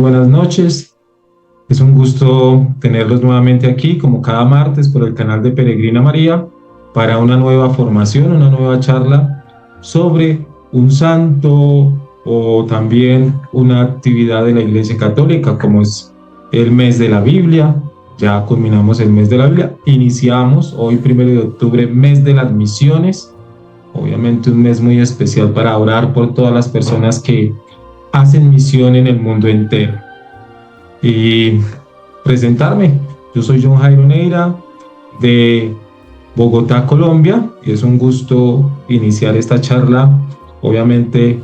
buenas noches. Es un gusto tenerlos nuevamente aquí, como cada martes, por el canal de Peregrina María, para una nueva formación, una nueva charla sobre un santo o también una actividad de la Iglesia Católica, como es el mes de la Biblia. Ya culminamos el mes de la Biblia. Iniciamos hoy, 1 de octubre, mes de las misiones. Obviamente un mes muy especial para orar por todas las personas que hacen misión en el mundo entero. Y presentarme, yo soy John Jairo Neira de Bogotá, Colombia, y es un gusto iniciar esta charla, obviamente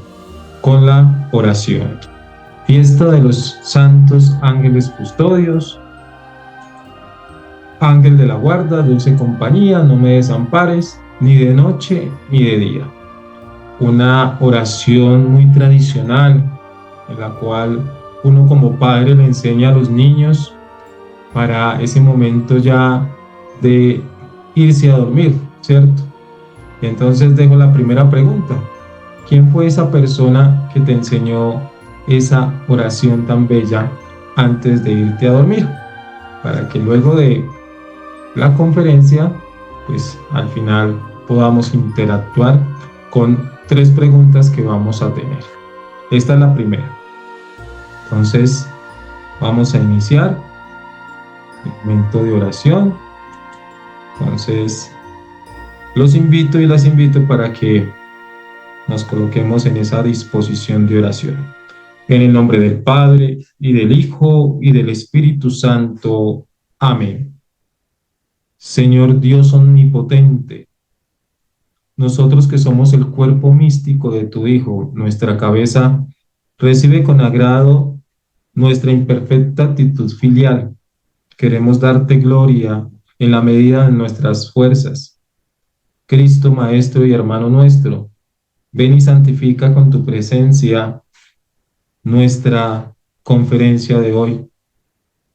con la oración. Fiesta de los santos ángeles custodios, ángel de la guarda, dulce compañía, no me desampares, ni de noche ni de día. Una oración muy tradicional en la cual uno como padre le enseña a los niños para ese momento ya de irse a dormir, ¿cierto? Y entonces dejo la primera pregunta. ¿Quién fue esa persona que te enseñó esa oración tan bella antes de irte a dormir? Para que luego de la conferencia, pues al final podamos interactuar con 3 preguntas que vamos a tener. Esta es la primera. Entonces, vamos a iniciar el momento de oración. Entonces, los invito y las invito para que nos coloquemos en esa disposición de oración. En el nombre del Padre, y del Hijo, y del Espíritu Santo. Amén. Señor Dios omnipotente, nosotros que somos el cuerpo místico de tu Hijo, nuestra cabeza, recibe con agrado nuestra imperfecta actitud filial. Queremos darte gloria en la medida de nuestras fuerzas. Cristo, Maestro y hermano nuestro, ven y santifica con tu presencia nuestra conferencia de hoy.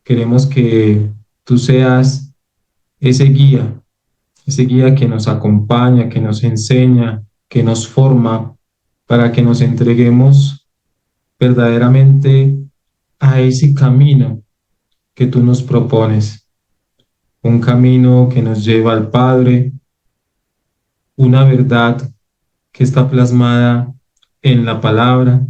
Queremos que tú seas ese guía que nos acompaña, que nos enseña, que nos forma, para que nos entreguemos verdaderamente a ese camino que tú nos propones. Un camino que nos lleva al Padre, una verdad que está plasmada en la palabra,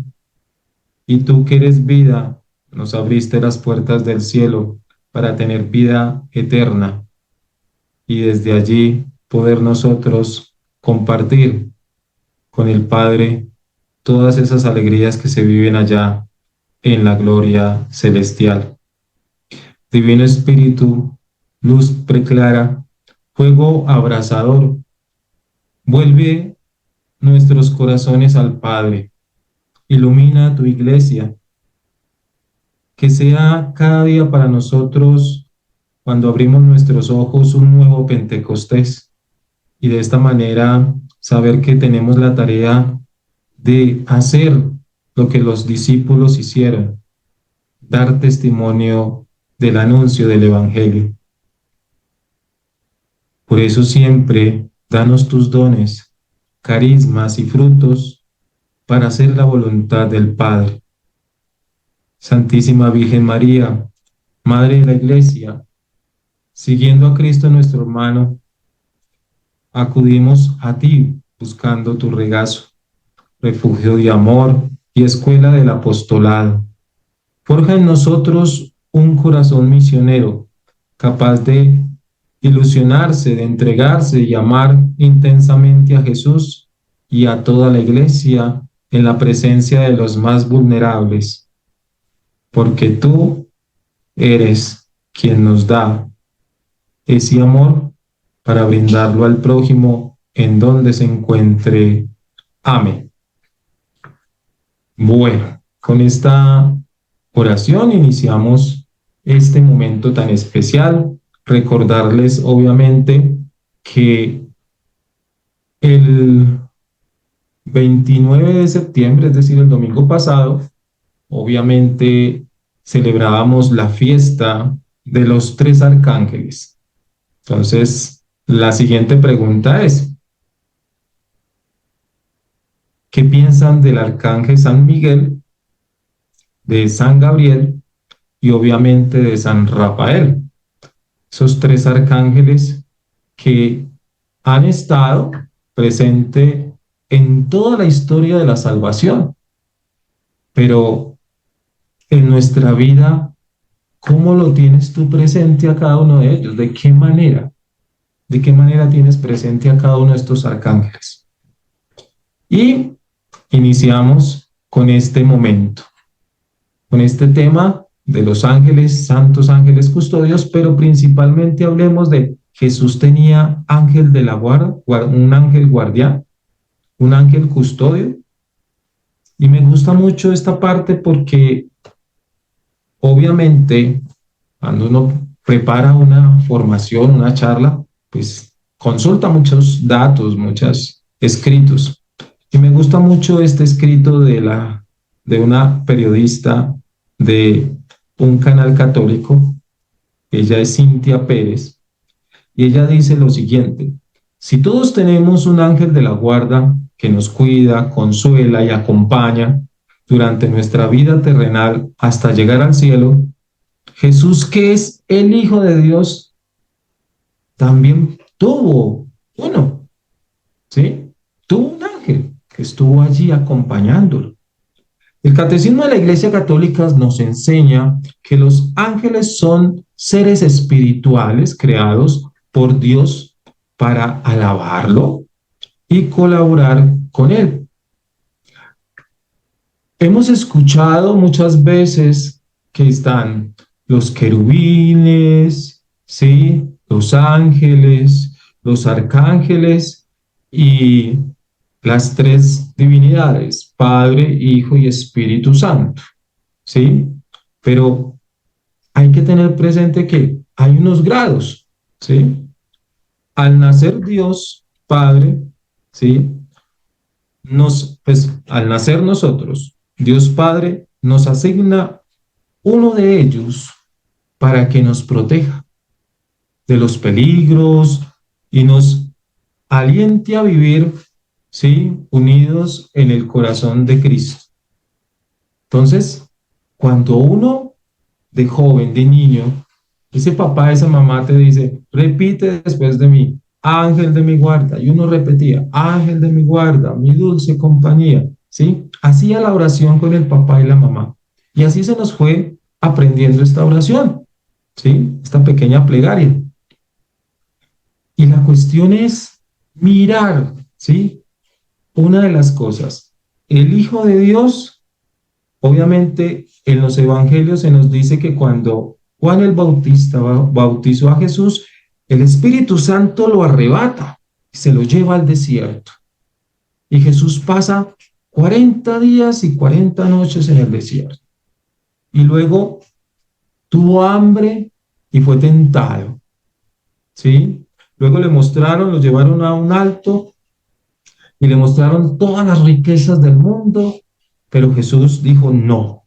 y tú que eres vida, nos abriste las puertas del cielo para tener vida eterna, y desde allí poder nosotros compartir con el Padre todas esas alegrías que se viven allá en la gloria celestial. Divino Espíritu, luz preclara, fuego abrasador, vuelve nuestros corazones al Padre, ilumina tu iglesia, que sea cada día para nosotros, cuando abrimos nuestros ojos, un nuevo Pentecostés, y de esta manera saber que tenemos la tarea de hacer lo que los discípulos hicieron, dar testimonio del anuncio del Evangelio. Por eso siempre danos tus dones, carismas y frutos para hacer la voluntad del Padre. Santísima Virgen María, Madre de la Iglesia, siguiendo a Cristo nuestro hermano, acudimos a ti buscando tu regazo, refugio de amor y escuela del apostolado. Forja en nosotros un corazón misionero, capaz de ilusionarse, de entregarse y amar intensamente a Jesús y a toda la Iglesia en la presencia de los más vulnerables, porque tú eres quien nos da ese amor para brindarlo al prójimo en donde se encuentre. Amén. Bueno, con esta oración iniciamos este momento tan especial. Recordarles obviamente que el 29 de septiembre, es decir, el domingo pasado, obviamente celebrábamos la fiesta de los 3 arcángeles. Entonces, la siguiente pregunta es, ¿qué piensan del arcángel San Miguel de San Gabriel y obviamente de San Rafael. Esos tres arcángeles que han estado presentes en toda la historia de la salvación. Pero en nuestra vida, ¿cómo lo tienes tú presente a cada uno de ellos? ¿De qué manera? ¿De qué manera tienes presente a cada uno de estos arcángeles? Y iniciamos con este momento, con este tema de los ángeles, santos ángeles custodios, pero principalmente hablemos de Jesús tenía ángel de la guarda, un ángel guardián, un ángel custodio. Y me gusta mucho esta parte porque obviamente cuando uno prepara una formación, una charla, pues consulta muchos datos, muchos escritos. Y me gusta mucho este escrito de una periodista de un canal católico. Ella es Cintia Pérez. Y ella dice lo siguiente: si todos tenemos un ángel de la guarda que nos cuida, consuela y acompaña durante nuestra vida terrenal hasta llegar al cielo, Jesús, que es el Hijo de Dios, también tuvo uno, ¿sí? Tuvo un ángel que estuvo allí acompañándolo. El Catecismo de la Iglesia Católica nos enseña que los ángeles son seres espirituales creados por Dios para alabarlo y colaborar con él. Hemos escuchado muchas veces que están los querubines, ¿sí? Los ángeles, los arcángeles y las tres divinidades, Padre, Hijo y Espíritu Santo, ¿sí? Pero hay que tener presente que hay unos grados, ¿sí? Al nacer Dios, Padre, ¿sí? Pues al nacer nosotros, Dios Padre nos asigna uno de ellos para que nos proteja de los peligros y nos aliente a vivir, ¿sí? Unidos en el corazón de Cristo. Entonces, cuando uno de joven, de niño, ese papá, esa mamá te dice, repite después de mí, ángel de mi guarda, y uno repetía, ángel de mi guarda, mi dulce compañía, ¿sí? Hacía la oración con el papá y la mamá. Y así se nos fue aprendiendo esta oración, ¿sí? Esta pequeña plegaria. Y la cuestión es mirar, ¿sí? Una de las cosas, el Hijo de Dios, obviamente en los evangelios se nos dice que cuando Juan el Bautista bautizó a Jesús, el Espíritu Santo lo arrebata y se lo lleva al desierto. Y Jesús pasa 40 días y 40 noches en el desierto. Y luego tuvo hambre y fue tentado, ¿sí? Luego le mostraron, lo llevaron a un alto y le mostraron todas las riquezas del mundo, pero Jesús dijo no,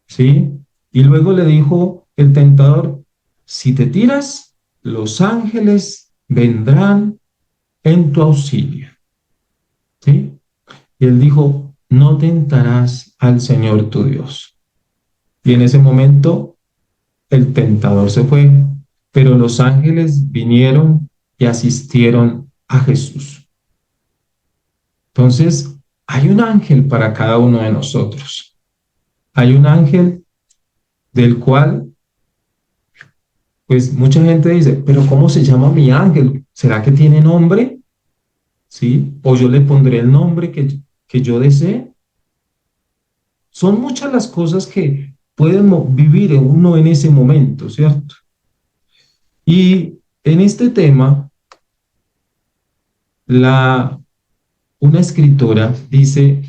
¿sí? Y luego le dijo el tentador, si te tiras, los ángeles vendrán en tu auxilio, ¿sí? Y él dijo, no tentarás al Señor tu Dios. Y en ese momento el tentador se fue, pero los ángeles vinieron y asistieron a Jesús. Entonces, hay un ángel para cada uno de nosotros. Hay un ángel del cual, pues mucha gente dice, pero ¿cómo se llama mi ángel? ¿Será que tiene nombre? ¿Sí? ¿O yo le pondré el nombre que yo desee? Son muchas las cosas que pueden vivir uno en ese momento, ¿cierto? Y en este tema, una escritora dice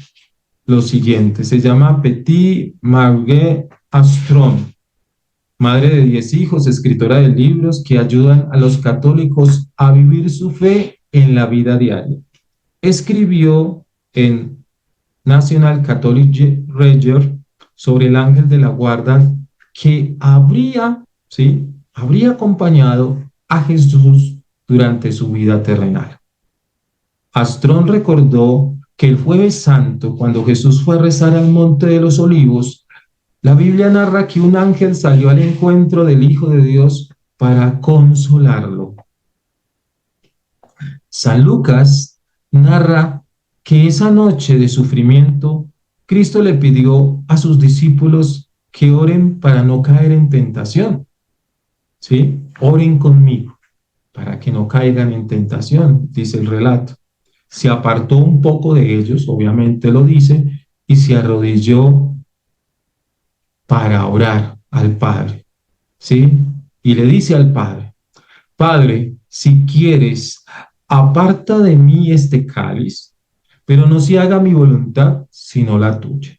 lo siguiente, se llama Petit Marguerite Astron, madre de 10 hijos, escritora de libros que ayudan a los católicos a vivir su fe en la vida diaria. Escribió en National Catholic Register sobre el ángel de la guarda que habría acompañado a Jesús durante su vida terrenal. Astrón recordó que el Jueves Santo, cuando Jesús fue a rezar al Monte de los Olivos, La Biblia narra que un ángel salió al encuentro del Hijo de Dios para consolarlo. San Lucas narra que esa noche de sufrimiento, Cristo le pidió a sus discípulos que oren para no caer en tentación. ¿Sí? Oren conmigo para que no caigan en tentación, dice el relato. Se apartó un poco de ellos, obviamente lo dice, y se arrodilló para orar al Padre, ¿sí? Y le dice al Padre, Padre, si quieres, aparta de mí este cáliz, pero no se haga mi voluntad, sino la tuya.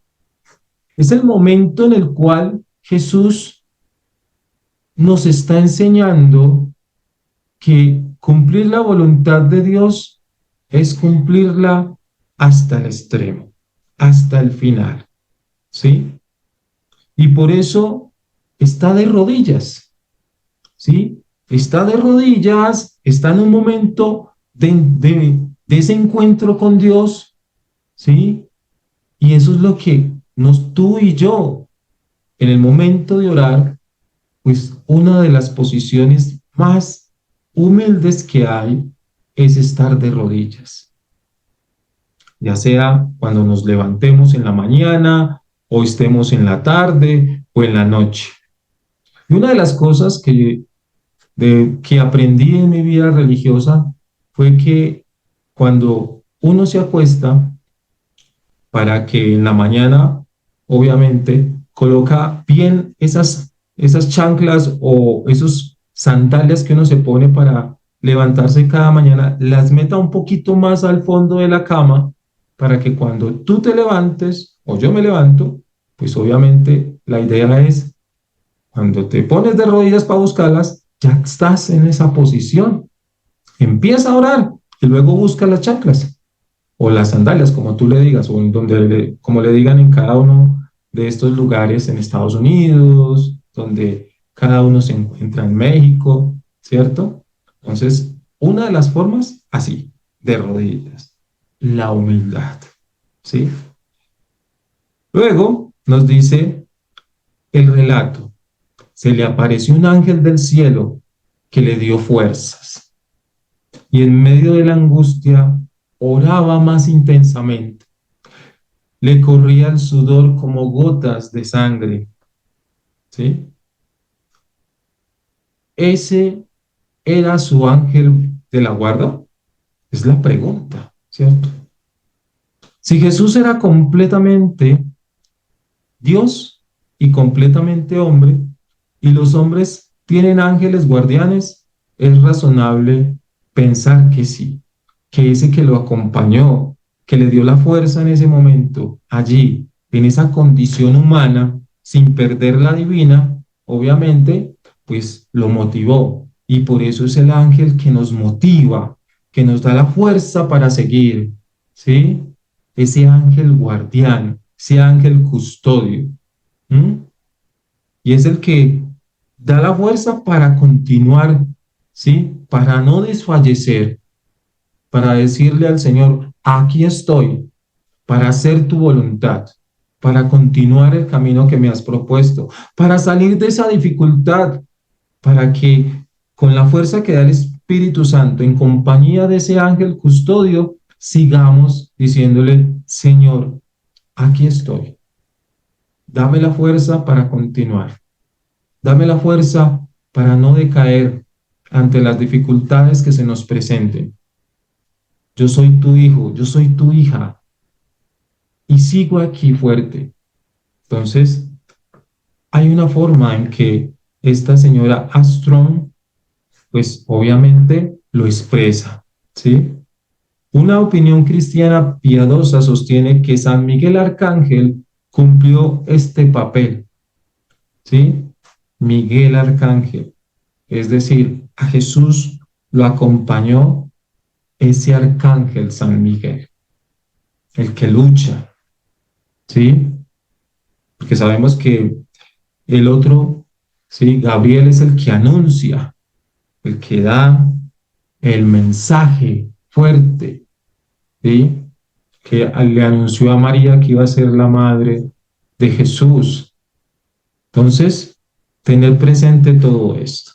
Es el momento en el cual Jesús nos está enseñando que cumplir la voluntad de Dios es cumplirla hasta el extremo, hasta el final, ¿sí? Y por eso está de rodillas, ¿sí? Está de rodillas, está en un momento de ese encuentro con Dios, ¿sí? Y eso es lo que tú y yo, en el momento de orar, pues una de las posiciones más humildes que hay es estar de rodillas, ya sea cuando nos levantemos en la mañana o estemos en la tarde o en la noche. Y una de las cosas que aprendí en mi vida religiosa fue que cuando uno se acuesta, para que en la mañana, obviamente, coloca bien esas chanclas o esos sandalias que uno se pone para levantarse cada mañana, las meta un poquito más al fondo de la cama para que cuando tú te levantes o yo me levanto, pues obviamente la idea es cuando te pones de rodillas para buscarlas, ya estás en esa posición. Empieza a orar y luego busca las chanclas o las sandalias, como tú le digas, o en donde como le digan en cada uno de estos lugares en Estados Unidos, donde cada uno se encuentra en México, ¿cierto? Entonces, una de las formas, así, de rodillas, la humildad, ¿sí? Luego nos dice el relato, se le apareció un ángel del cielo que le dio fuerzas y en medio de la angustia oraba más intensamente. Le corría el sudor como gotas de sangre, ¿sí? ¿Ese era su ángel de la guarda? Es la pregunta, ¿cierto? Si Jesús era completamente Dios y completamente hombre, y los hombres tienen ángeles guardianes, es razonable pensar que sí, que ese que lo acompañó, que le dio la fuerza en ese momento, allí, en esa condición humana, sin perder la divina, obviamente, pues lo motivó. Y por eso es el ángel que nos motiva, que nos da la fuerza para seguir, ¿sí? Ese ángel guardián, ese ángel custodio. ¿Mm? Y es el que da la fuerza para continuar, ¿sí? Para no desfallecer, para decirle al Señor, aquí estoy, para hacer tu voluntad, para continuar el camino que me has propuesto, para salir de esa dificultad, para que con la fuerza que da el Espíritu Santo, en compañía de ese ángel custodio, sigamos diciéndole, Señor, aquí estoy. Dame la fuerza para continuar. Dame la fuerza para no decaer ante las dificultades que se nos presenten. Yo soy tu hijo, yo soy tu hija y sigo aquí fuerte. Entonces, hay una forma en que esta señora Armstrong, pues obviamente lo expresa, ¿sí? Una opinión cristiana piadosa sostiene que San Miguel Arcángel cumplió este papel, ¿sí? Miguel Arcángel, es decir, a Jesús lo acompañó ese arcángel San Miguel, el que lucha, ¿sí? Porque sabemos que el otro, ¿sí? Gabriel es el que anuncia, el que da el mensaje fuerte, ¿sí? Que le anunció a María que iba a ser la madre de Jesús, Entonces, tener presente todo esto.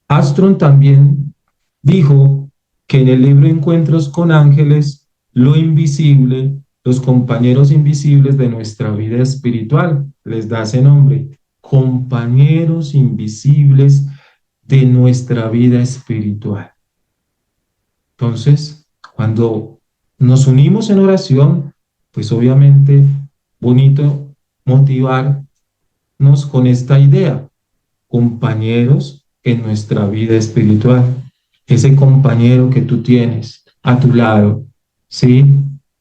Armstrong también dijo que en el libro Encuentros con Ángeles, lo invisible, los compañeros invisibles de nuestra vida espiritual, les da ese nombre, compañeros invisibles de nuestra vida espiritual. Entonces, cuando nos unimos en oración, pues obviamente bonito motivarnos con esta idea, compañeros en nuestra vida espiritual, ese compañero que tú tienes a tu lado, ¿sí?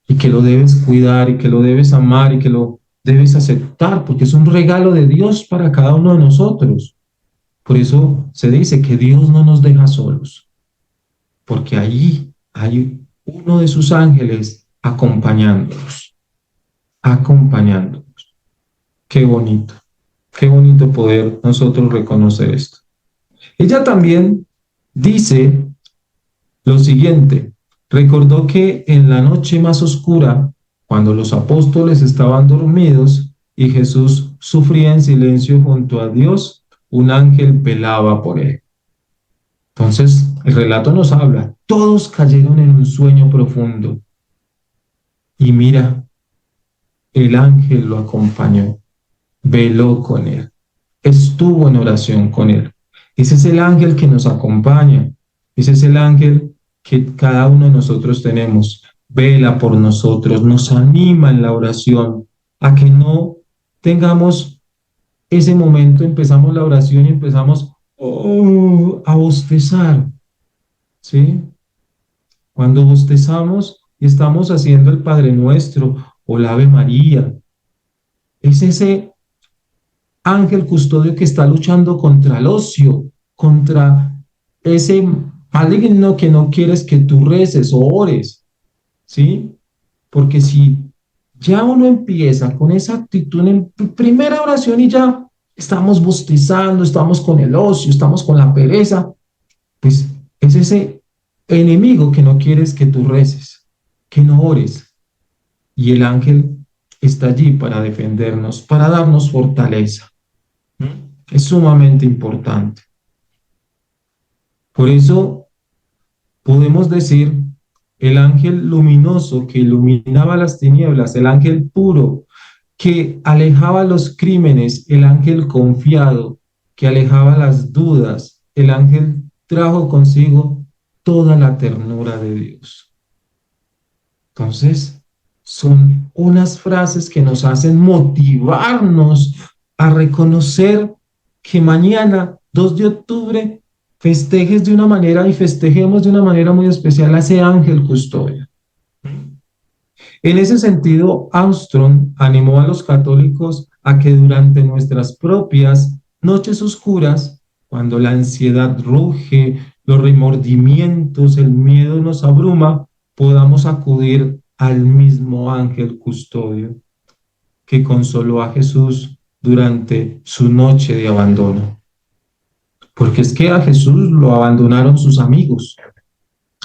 Y que lo debes cuidar y que lo debes amar y que lo debes aceptar, porque es un regalo de Dios para cada uno de nosotros. Por eso se dice que Dios no nos deja solos, porque allí hay uno de sus ángeles acompañándonos, acompañándonos. Qué bonito poder nosotros reconocer esto. Ella también dice lo siguiente, recordó que en la noche más oscura, cuando los apóstoles estaban dormidos y Jesús sufría en silencio junto a Dios, un ángel velaba por él. Entonces, el relato nos habla, todos cayeron en un sueño profundo y mira, el ángel lo acompañó, veló con él, estuvo en oración con él. Ese es el ángel que nos acompaña, ese es el ángel que cada uno de nosotros tenemos, vela por nosotros, nos anima en la oración a que no tengamos ese momento, empezamos la oración y empezamos a bostezar, ¿sí? Cuando bostezamos y estamos haciendo el Padre Nuestro o la Ave María, es ese ángel custodio que está luchando contra el ocio, contra ese maligno que no quieres que tú reces o ores, ¿sí? Porque si ya uno empieza con esa actitud en primera oración y ya estamos bostezando, estamos con el ocio, estamos con la pereza, pues es ese enemigo que no quieres que tú reces, que no ores. Y el ángel está allí para defendernos, para darnos fortaleza. Es sumamente importante. Por eso podemos decir el ángel luminoso que iluminaba las tinieblas, el ángel puro que alejaba los crímenes, el ángel confiado que alejaba las dudas, el ángel trajo consigo toda la ternura de Dios. Entonces, son unas frases que nos hacen motivarnos a reconocer que mañana, 2 de octubre, festejes de una manera y festejemos de una manera muy especial a ese ángel custodio. En ese sentido, Armstrong animó a los católicos a que durante nuestras propias noches oscuras, cuando la ansiedad ruge, los remordimientos, el miedo nos abruma, podamos acudir al mismo ángel custodio que consoló a Jesús durante su noche de abandono. Porque es que a Jesús lo abandonaron sus amigos,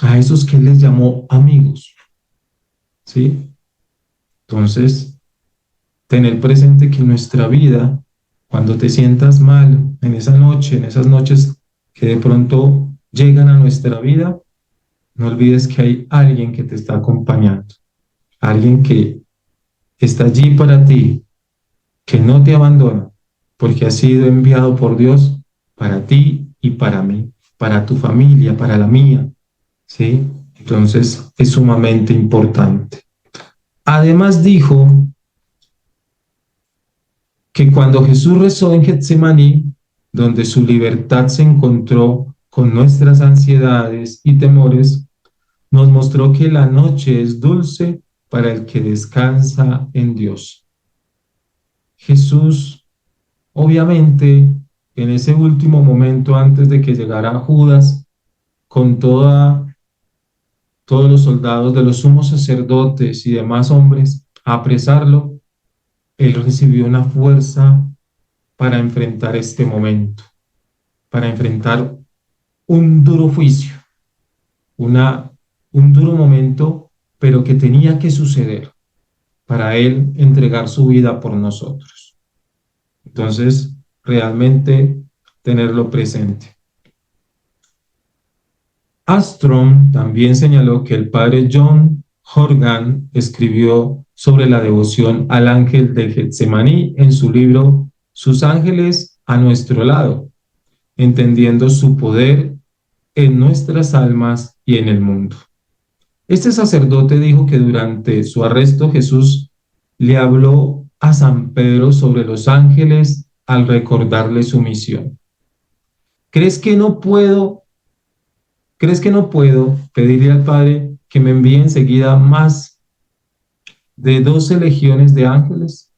a esos que él les llamó amigos, ¿sí? Entonces, tener presente que nuestra vida, cuando te sientas mal en esa noche, en esas noches que de pronto llegan a nuestra vida, no olvides que hay alguien que te está acompañando, alguien que está allí para ti, que no te abandona, porque ha sido enviado por Dios para ti y para mí, para tu familia, para la mía, ¿sí? Entonces es sumamente importante. Además dijo que cuando Jesús rezó en Getsemaní, donde su libertad se encontró con nuestras ansiedades y temores, nos mostró que la noche es dulce para el que descansa en Dios. Jesús, obviamente, en ese último momento antes de que llegara Judas, con todos los soldados de los sumos sacerdotes y demás hombres a apresarlo, él recibió una fuerza para enfrentar este momento, para enfrentar un duro juicio, un duro momento, pero que tenía que suceder para él entregar su vida por nosotros. Entonces, realmente tenerlo presente. Armstrong también señaló que el padre John Horgan escribió sobre la devoción al ángel de Getsemaní en su libro Sus ángeles a nuestro lado, entendiendo su poder en nuestras almas y en el mundo. Este sacerdote dijo que durante su arresto Jesús le habló a San Pedro sobre los ángeles al recordarle su misión. ¿Crees que no puedo pedirle al Padre que me envíe enseguida más de 12 legiones de ángeles?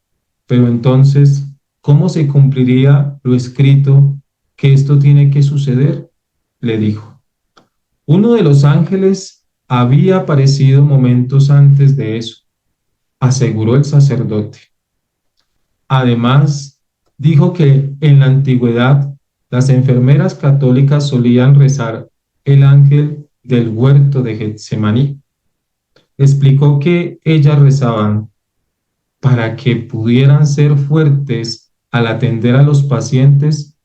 Pero entonces, ¿cómo se cumpliría lo escrito que esto tiene que suceder? Le dijo. Uno de los ángeles había aparecido momentos antes de eso, aseguró el sacerdote. Además, dijo que en la antigüedad las enfermeras católicas solían rezar el ángel del huerto de Getsemaní. Explicó que ellas rezaban para que pudieran ser fuertes al atender a los pacientes,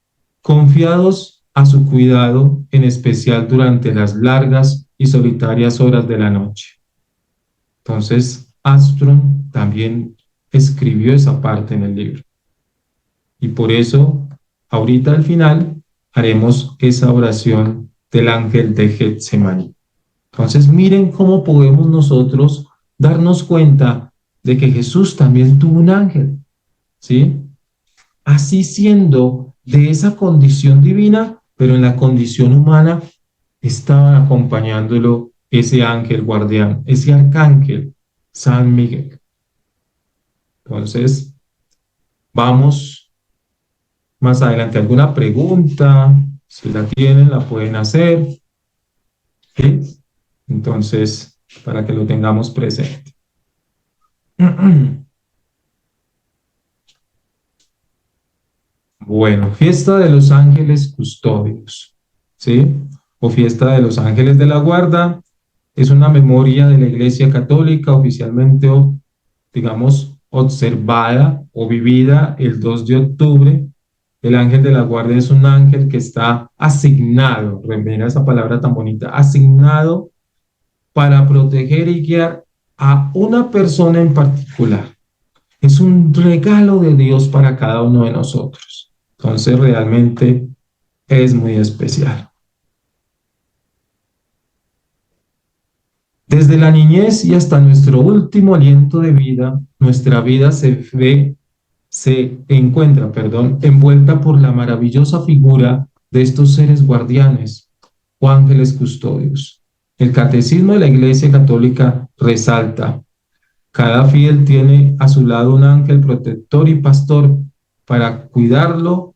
confiados a su cuidado, en especial durante las largas y solitarias horas de la noche. Entonces, Armstrong también escribió esa parte en el libro. Y por eso, ahorita al final, haremos esa oración del ángel de Getsemaní. Entonces, miren cómo podemos nosotros darnos cuenta de que Jesús también tuvo un ángel, ¿sí? Así siendo de esa condición divina, pero en la condición humana, estaba acompañándolo ese ángel guardián, ese arcángel, San Miguel. Entonces, vamos más adelante. ¿Alguna pregunta? Si la tienen, la pueden hacer. ¿Sí? Entonces, para que lo tengamos presente. Bueno, fiesta de los ángeles custodios, ¿sí? O fiesta de los ángeles de la guarda. Es una memoria de la Iglesia Católica oficialmente, digamos, observada o vivida el 2 de octubre. El ángel de la guarda es un ángel que está asignado, mira esa palabra tan bonita, asignado para proteger y guiar a una persona en particular. Es un regalo de Dios para cada uno de nosotros. Entonces realmente es muy especial. Desde la niñez y hasta nuestro último aliento de vida, nuestra vida se encuentra, envuelta por la maravillosa figura de estos seres guardianes o ángeles custodios. El Catecismo de la Iglesia Católica resalta: cada fiel tiene a su lado un ángel protector y pastor para cuidarlo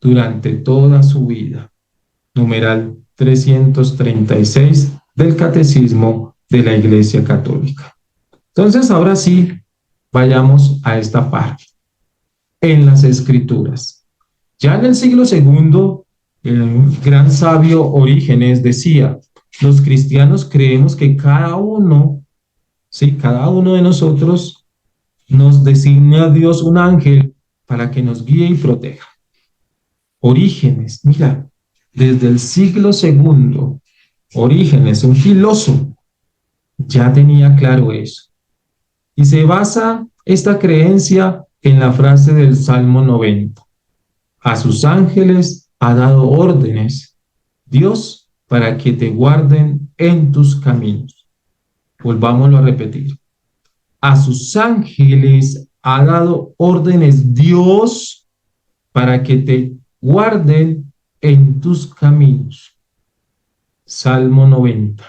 durante toda su vida. Numeral 336 del Catecismo de la Iglesia Católica. Entonces, ahora sí, vayamos a esta parte. En las Escrituras. Ya en el siglo II, el gran sabio Orígenes decía: los cristianos creemos que cada uno de nosotros nos designa a Dios un ángel para que nos guíe y proteja. Orígenes, mira, desde el siglo II, Orígenes, un filósofo, ya tenía claro eso. Y se basa esta creencia en la frase del Salmo 90. A sus ángeles ha dado órdenes, Dios, para que te guarden en tus caminos. Volvámoslo a repetir. A sus ángeles ha dado órdenes Dios para que te guarden en tus caminos. Salmo 90.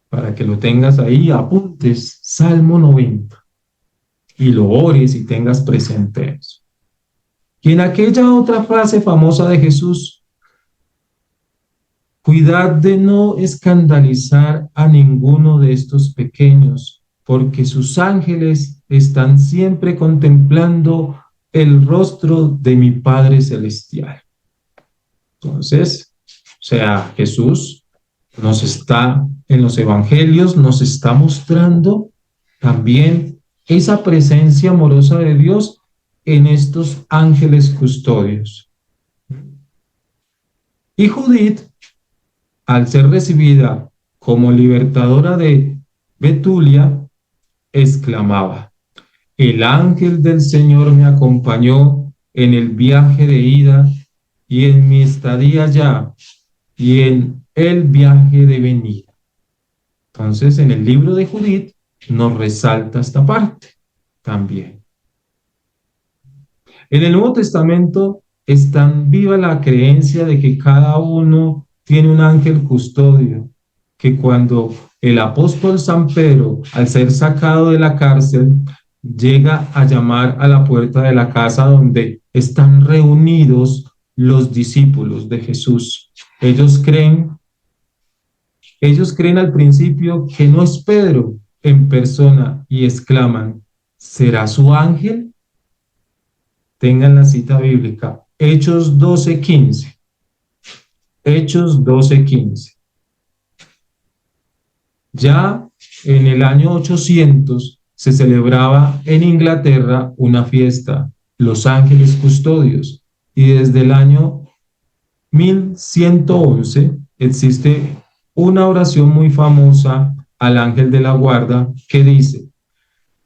Para que lo tengas ahí, apuntes, Salmo 90. Y lo ores y tengas presente eso. Y en aquella otra frase famosa de Jesús: cuidad de no escandalizar a ninguno de estos pequeños, porque sus ángeles están siempre contemplando el rostro de mi Padre Celestial. Entonces, Jesús nos está, en los evangelios, nos está mostrando también esa presencia amorosa de Dios en estos ángeles custodios. Y Judith, al ser recibida como libertadora de Betulia, exclamaba: el ángel del Señor me acompañó en el viaje de ida y en mi estadía allá y en el viaje de venida. Entonces, en el libro de Judith nos resalta esta parte también. En el Nuevo Testamento es tan viva la creencia de que cada uno tiene un ángel custodio, que cuando el apóstol San Pedro, al ser sacado de la cárcel, llega a llamar a la puerta de la casa donde están reunidos los discípulos de Jesús. Ellos creen al principio que no es Pedro en persona y exclaman: ¿será su ángel? Tengan la cita bíblica, Hechos 12:15. Hechos 12:15. Ya en el año 800 se celebraba en Inglaterra una fiesta, los Ángeles Custodios, y desde el año 1111 existe una oración muy famosa al ángel de la guarda que dice: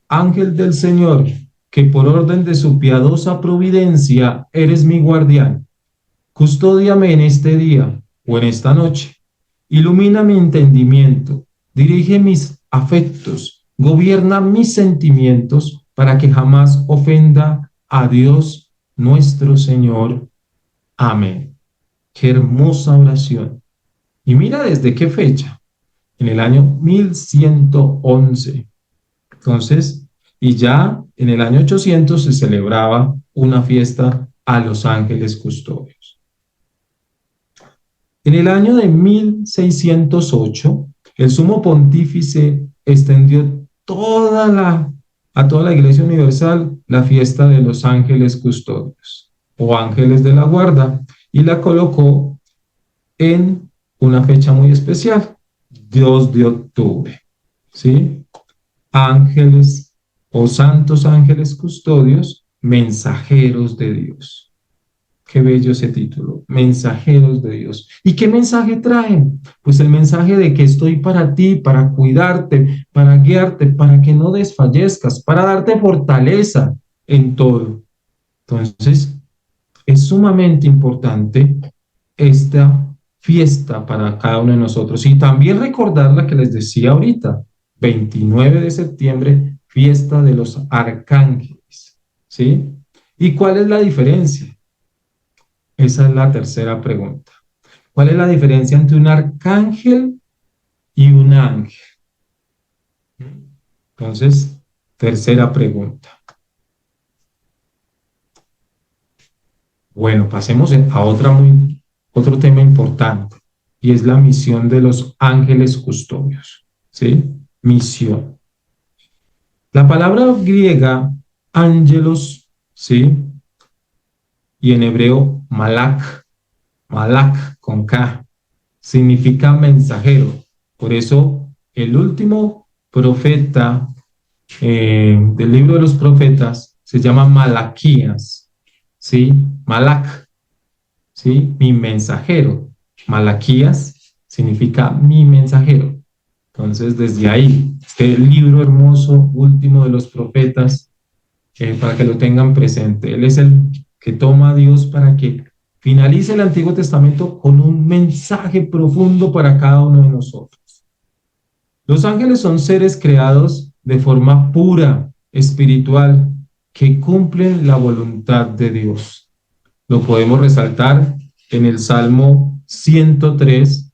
Ángel del Señor, que por orden de su piadosa providencia eres mi guardián, custódiame en este día o en esta noche, ilumina mi entendimiento, dirige mis afectos, gobierna mis sentimientos para que jamás ofenda a Dios nuestro Señor. Amén. Qué hermosa oración. Y mira desde qué fecha, en el año 1111. Entonces, y ya en el año 800 se celebraba una fiesta a los ángeles custodios. En el año de 1608, el sumo pontífice extendió a toda la Iglesia Universal la fiesta de los ángeles custodios o ángeles de la guarda y la colocó en una fecha muy especial, 2 de octubre, ¿sí? Ángeles o santos ángeles custodios, mensajeros de Dios. Qué bello ese título, mensajeros de Dios. ¿Y qué mensaje traen? Pues el mensaje de que estoy para ti, para cuidarte, para guiarte, para que no desfallezcas, para darte fortaleza en todo. Entonces, es sumamente importante esta fiesta para cada uno de nosotros. Y también recordar la que les decía ahorita, 29 de septiembre, fiesta de los arcángeles. ¿Sí? ¿Y cuál es la diferencia? Esa es la tercera pregunta. ¿Cuál es la diferencia entre un arcángel y un ángel? Entonces, tercera pregunta. Bueno, pasemos a otro tema importante, y es la misión de los ángeles custodios. ¿Sí? Misión. La palabra griega ángelos, ¿sí? Y en hebreo malak con K, significa mensajero. Por eso el último profeta del libro de los profetas se llama Malaquías, ¿sí? Malak, ¿sí? Mi mensajero. Malaquías significa mi mensajero. Entonces, desde ahí, este libro hermoso, último de los profetas, para que lo tengan presente. Él es el que toma a Dios para que finalice el Antiguo Testamento con un mensaje profundo para cada uno de nosotros. Los ángeles son seres creados de forma pura, espiritual, que cumplen la voluntad de Dios. Lo podemos resaltar en el Salmo 103,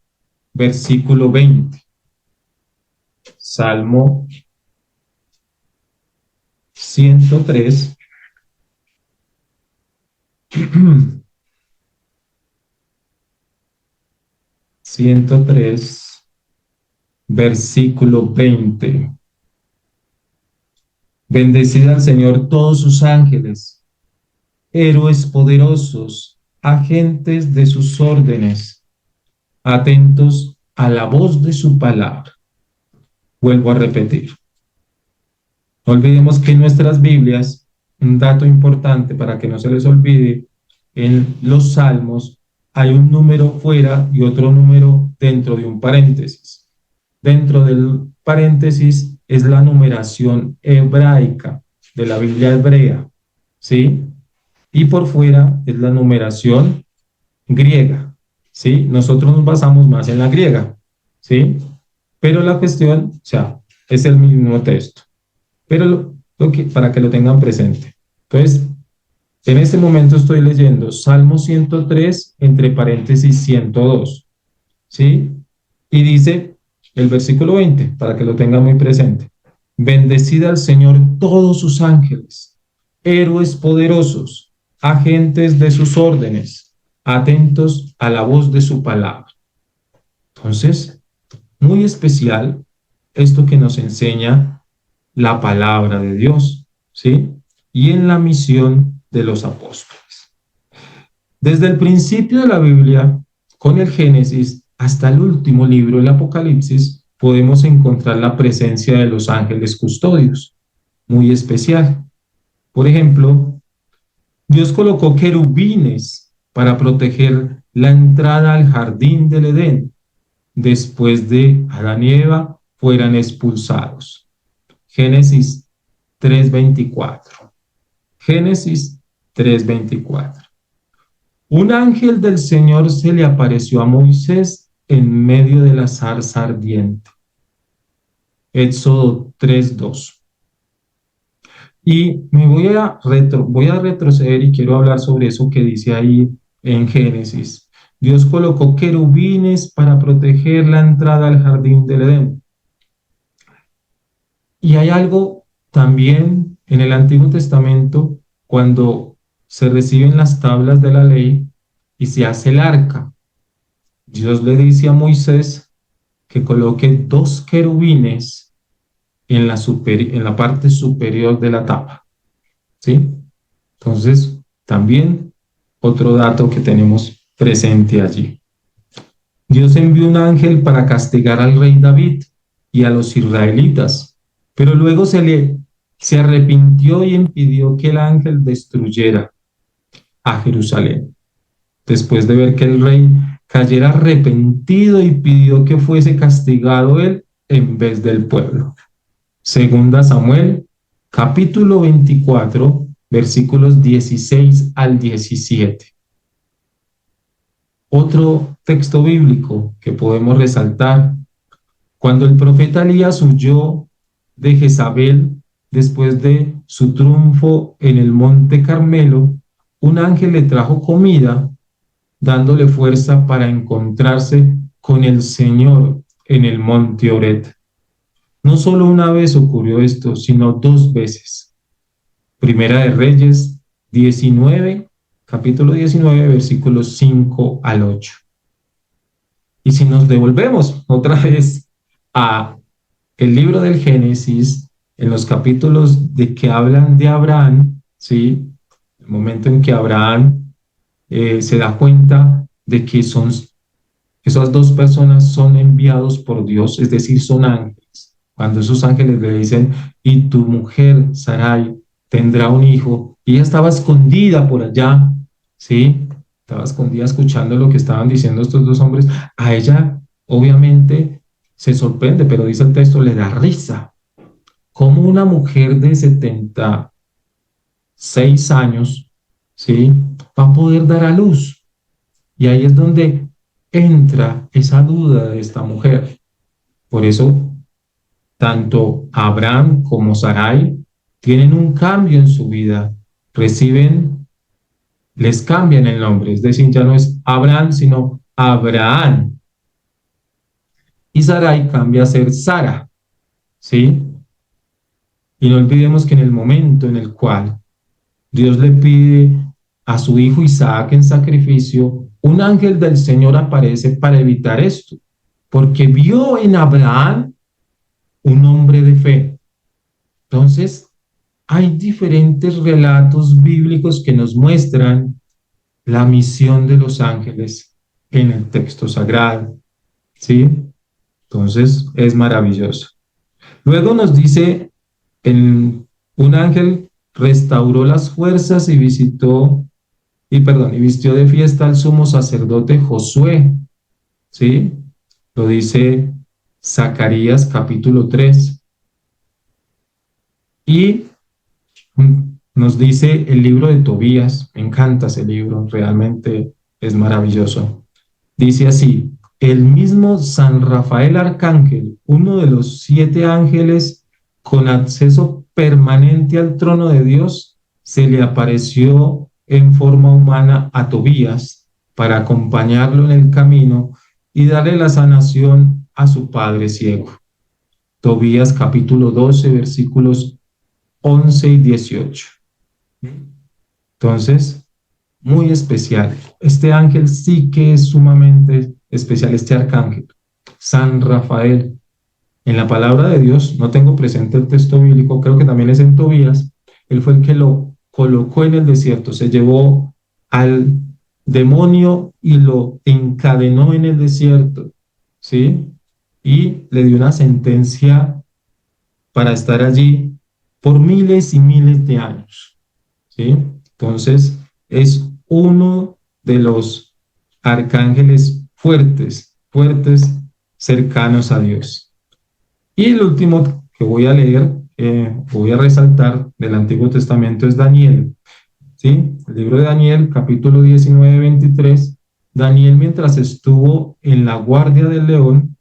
versículo 20. Salmo 103, 103, versículo 20. Bendecid al Señor todos sus ángeles, héroes poderosos, agentes de sus órdenes, atentos a la voz de su palabra. Vuelvo a repetir. No olvidemos que en nuestras Biblias un dato importante para que no se les olvide, en los salmos hay un número fuera y otro número dentro de un paréntesis. Dentro del paréntesis es la numeración hebraica de la Biblia hebrea, ¿sí? Y por fuera es la numeración griega, ¿sí? Nosotros nos basamos más en la griega, ¿sí? Pero la cuestión, o sea, es el mismo texto, pero para que lo tengan presente. Entonces, en este momento estoy leyendo Salmo 103 entre paréntesis 102, ¿sí? Y dice el versículo 20, para que lo tengan muy presente. Bendecid al Señor todos sus ángeles, héroes poderosos, agentes de sus órdenes, atentos a la voz de su palabra. Entonces, muy especial esto que nos enseña la palabra de Dios, ¿sí? Y en la misión de los apóstoles. Desde el principio de la Biblia, con el Génesis, hasta el último libro, el Apocalipsis, podemos encontrar la presencia de los ángeles custodios, muy especial. Por ejemplo, Dios colocó querubines para proteger la entrada al jardín del Edén después de Adán y Eva fueran expulsados. Génesis 3:24. Génesis 3:24. Un ángel del Señor se le apareció a Moisés en medio de la zarza ardiente. Éxodo 3:2. Y voy a retroceder y quiero hablar sobre eso que dice ahí en Génesis. Dios colocó querubines para proteger la entrada al jardín del Edén. Y hay algo también en el Antiguo Testamento cuando se reciben las tablas de la ley y se hace el arca. Dios le dice a Moisés que coloque dos querubines en la parte superior de la tapa, ¿sí? Entonces, también otro dato que tenemos presente allí. Dios envió un ángel para castigar al rey David y a los israelitas, pero luego se arrepintió y impidió que el ángel destruyera a Jerusalén, después de ver que el rey cayera arrepentido y pidió que fuese castigado él en vez del pueblo. Segunda Samuel, capítulo 24, versículos 16 al 17. Otro texto bíblico que podemos resaltar: cuando el profeta Elías huyó de Jezabel después de su triunfo en el monte Carmelo, un ángel le trajo comida, dándole fuerza para encontrarse con el Señor en el monte Oret. No solo una vez ocurrió esto, sino dos veces. Primera de Reyes 19, capítulo 19, versículos 5 al 8. Y si nos devolvemos otra vez a el libro del Génesis, en los capítulos de que hablan de Abraham, ¿sí? El momento en que Abraham se da cuenta de que esas dos personas son enviados por Dios, es decir, son ángeles. Cuando esos ángeles le dicen, y tu mujer, Sarai, tendrá un hijo, y ella estaba escondida por allá, ¿sí? Estaba escondida escuchando lo que estaban diciendo estos dos hombres. A ella, obviamente, se sorprende, pero dice el texto, le da risa. ¿Cómo una mujer de 76 años, ¿sí?, va a poder dar a luz? Y ahí es donde entra esa duda de esta mujer. Por eso, tanto Abraham como Sarai tienen un cambio en su vida. Les cambian el nombre, es decir, ya no es Abraham, sino Abraham. Y Sarai cambia a ser Sara, ¿sí? Y no olvidemos que en el momento en el cual Dios le pide a su hijo Isaac en sacrificio, un ángel del Señor aparece para evitar esto, porque vio en Abraham un hombre de fe. Entonces, hay diferentes relatos bíblicos que nos muestran la misión de los ángeles en el texto sagrado, ¿sí? Entonces, es maravilloso. Luego nos dice un ángel restauró las fuerzas y y vistió de fiesta al sumo sacerdote Josué, ¿sí? Lo dice Zacarías capítulo 3. Y nos dice el libro de Tobías, me encanta ese libro, realmente es maravilloso. Dice así: el mismo San Rafael Arcángel, uno de los 7 ángeles con acceso permanente al trono de Dios, se le apareció en forma humana a Tobías para acompañarlo en el camino y darle la sanación a su padre ciego. Tobías capítulo 12, versículos 11 y 18. Entonces, muy especial. Este ángel sí que es sumamente especial, este arcángel, San Rafael. En la palabra de Dios, no tengo presente el texto bíblico, creo que también es en Tobías, él fue el que lo colocó en el desierto, se llevó al demonio y lo encadenó en el desierto, ¿sí? Y le dio una sentencia para estar allí por miles y miles de años, ¿sí? Entonces, es uno de los arcángeles fuertes, fuertes, cercanos a Dios. Y el último que voy a leer, voy a resaltar del Antiguo Testamento es Daniel, ¿sí? El libro de Daniel, capítulo 19, 23. Daniel, mientras estuvo en la guardia del león,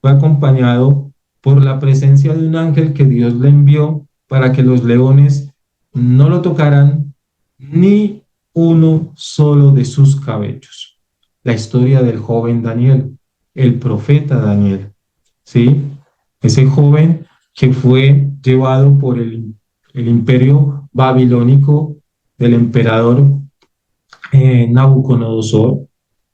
fue acompañado por la presencia de un ángel que Dios le envió para que los leones no lo tocaran ni uno solo de sus cabellos. La historia del joven Daniel, el profeta Daniel, ¿sí? Ese joven que fue llevado por el imperio babilónico del emperador Nabucodonosor,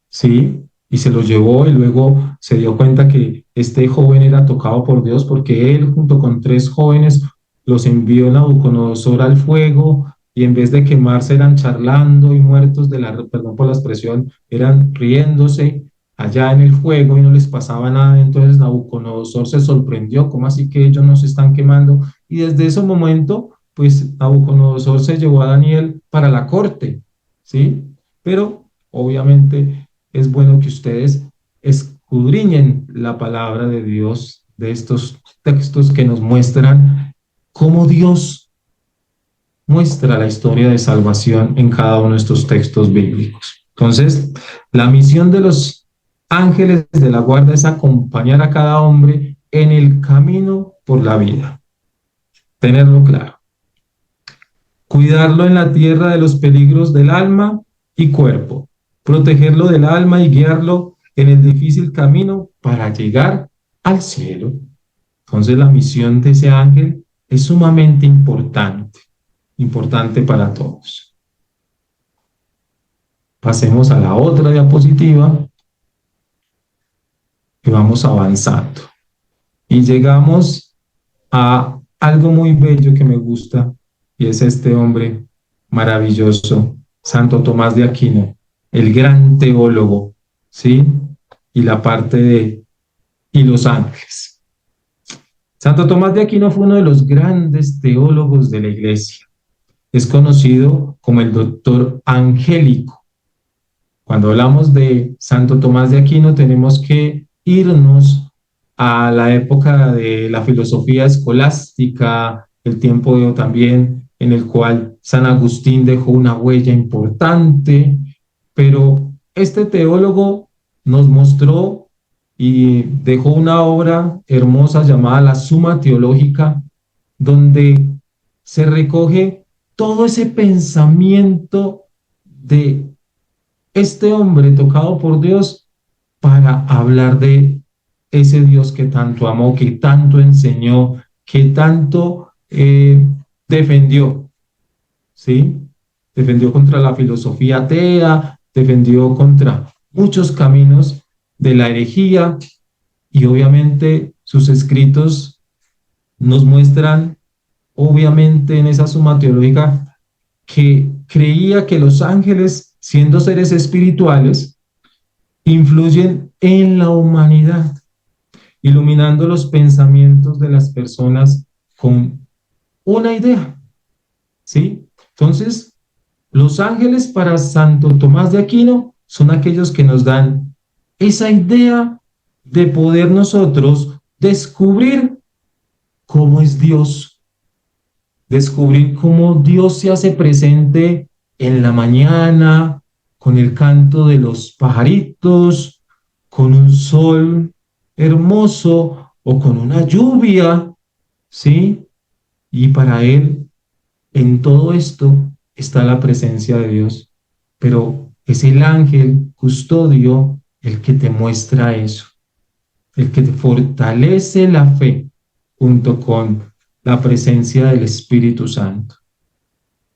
¿sí? Y se lo llevó y luego se dio cuenta que este joven era tocado por Dios porque él junto con 3 jóvenes los envió Nabucodonosor al fuego y en vez de quemarse eran charlando y muertos de la, perdón por la expresión, eran riéndose allá en el fuego y no les pasaba nada. Entonces Nabucodonosor se sorprendió, ¿cómo así que ellos no se están quemando? Y desde ese momento, pues Nabucodonosor se llevó a Daniel para la corte, ¿sí? Pero obviamente es bueno que ustedes escudriñen la palabra de Dios, de estos textos que nos muestran cómo Dios muestra la historia de salvación en cada uno de estos textos bíblicos. Entonces, la misión de los ángeles de la guarda es acompañar a cada hombre en el camino por la vida. Tenerlo claro. Cuidarlo en la tierra de los peligros del alma y cuerpo, protegerlo del alma y guiarlo en el difícil camino para llegar al cielo. Entonces la misión de ese ángel es sumamente importante, importante para todos. Pasemos a la otra diapositiva y vamos avanzando. Y llegamos a algo muy bello que me gusta, y es este hombre maravilloso, Santo Tomás de Aquino, el gran teólogo, ¿sí? Y la parte de y los ángeles. Santo Tomás de Aquino fue uno de los grandes teólogos de la Iglesia. Es conocido como el doctor angélico. Cuando hablamos de Santo Tomás de Aquino, tenemos que irnos a la época de la filosofía escolástica, el tiempo también en el cual San Agustín dejó una huella importante, pero este teólogo nos mostró y dejó una obra hermosa llamada La Suma Teológica, donde se recoge todo ese pensamiento de este hombre tocado por Dios para hablar de ese Dios que tanto amó, que tanto enseñó, que tanto defendió, ¿sí? Defendió contra la filosofía atea, defendió contra muchos caminos de la herejía y obviamente sus escritos nos muestran, obviamente en esa suma teológica, que creía que los ángeles, siendo seres espirituales, influyen en la humanidad, iluminando los pensamientos de las personas con una idea, ¿sí? Entonces, los ángeles para Santo Tomás de Aquino son aquellos que nos dan esa idea de poder nosotros descubrir cómo es Dios, descubrir cómo Dios se hace presente en la mañana, con el canto de los pajaritos, con un sol hermoso o con una lluvia, ¿sí? Y para él, en todo esto está la presencia de Dios, pero es el ángel custodio el que te muestra eso, el que te fortalece la fe junto con la presencia del Espíritu Santo.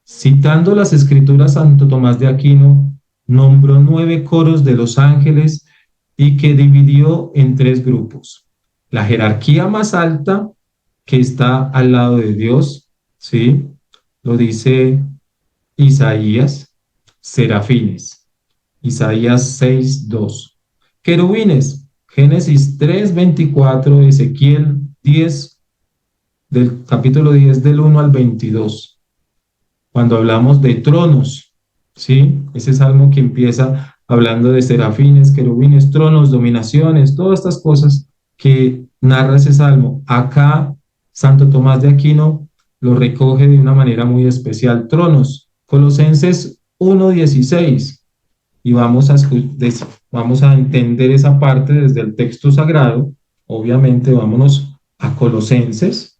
Citando las escrituras, Santo Tomás de Aquino nombró 9 coros de los ángeles y que dividió en 3 grupos. La jerarquía más alta, que está al lado de Dios, ¿sí? Lo dice Isaías, serafines, Isaías 6:2. Querubines, Génesis 3:24, Ezequiel 10, del capítulo 10 del 1 al 22. Cuando hablamos de tronos, ¿sí? Ese salmo que empieza hablando de serafines, querubines, tronos, dominaciones, todas estas cosas que narra ese salmo. Acá Santo Tomás de Aquino lo recoge de una manera muy especial. Tronos, Colosenses 1:16. Y vamos a entender esa parte desde el texto sagrado. Obviamente, vámonos a Colosenses,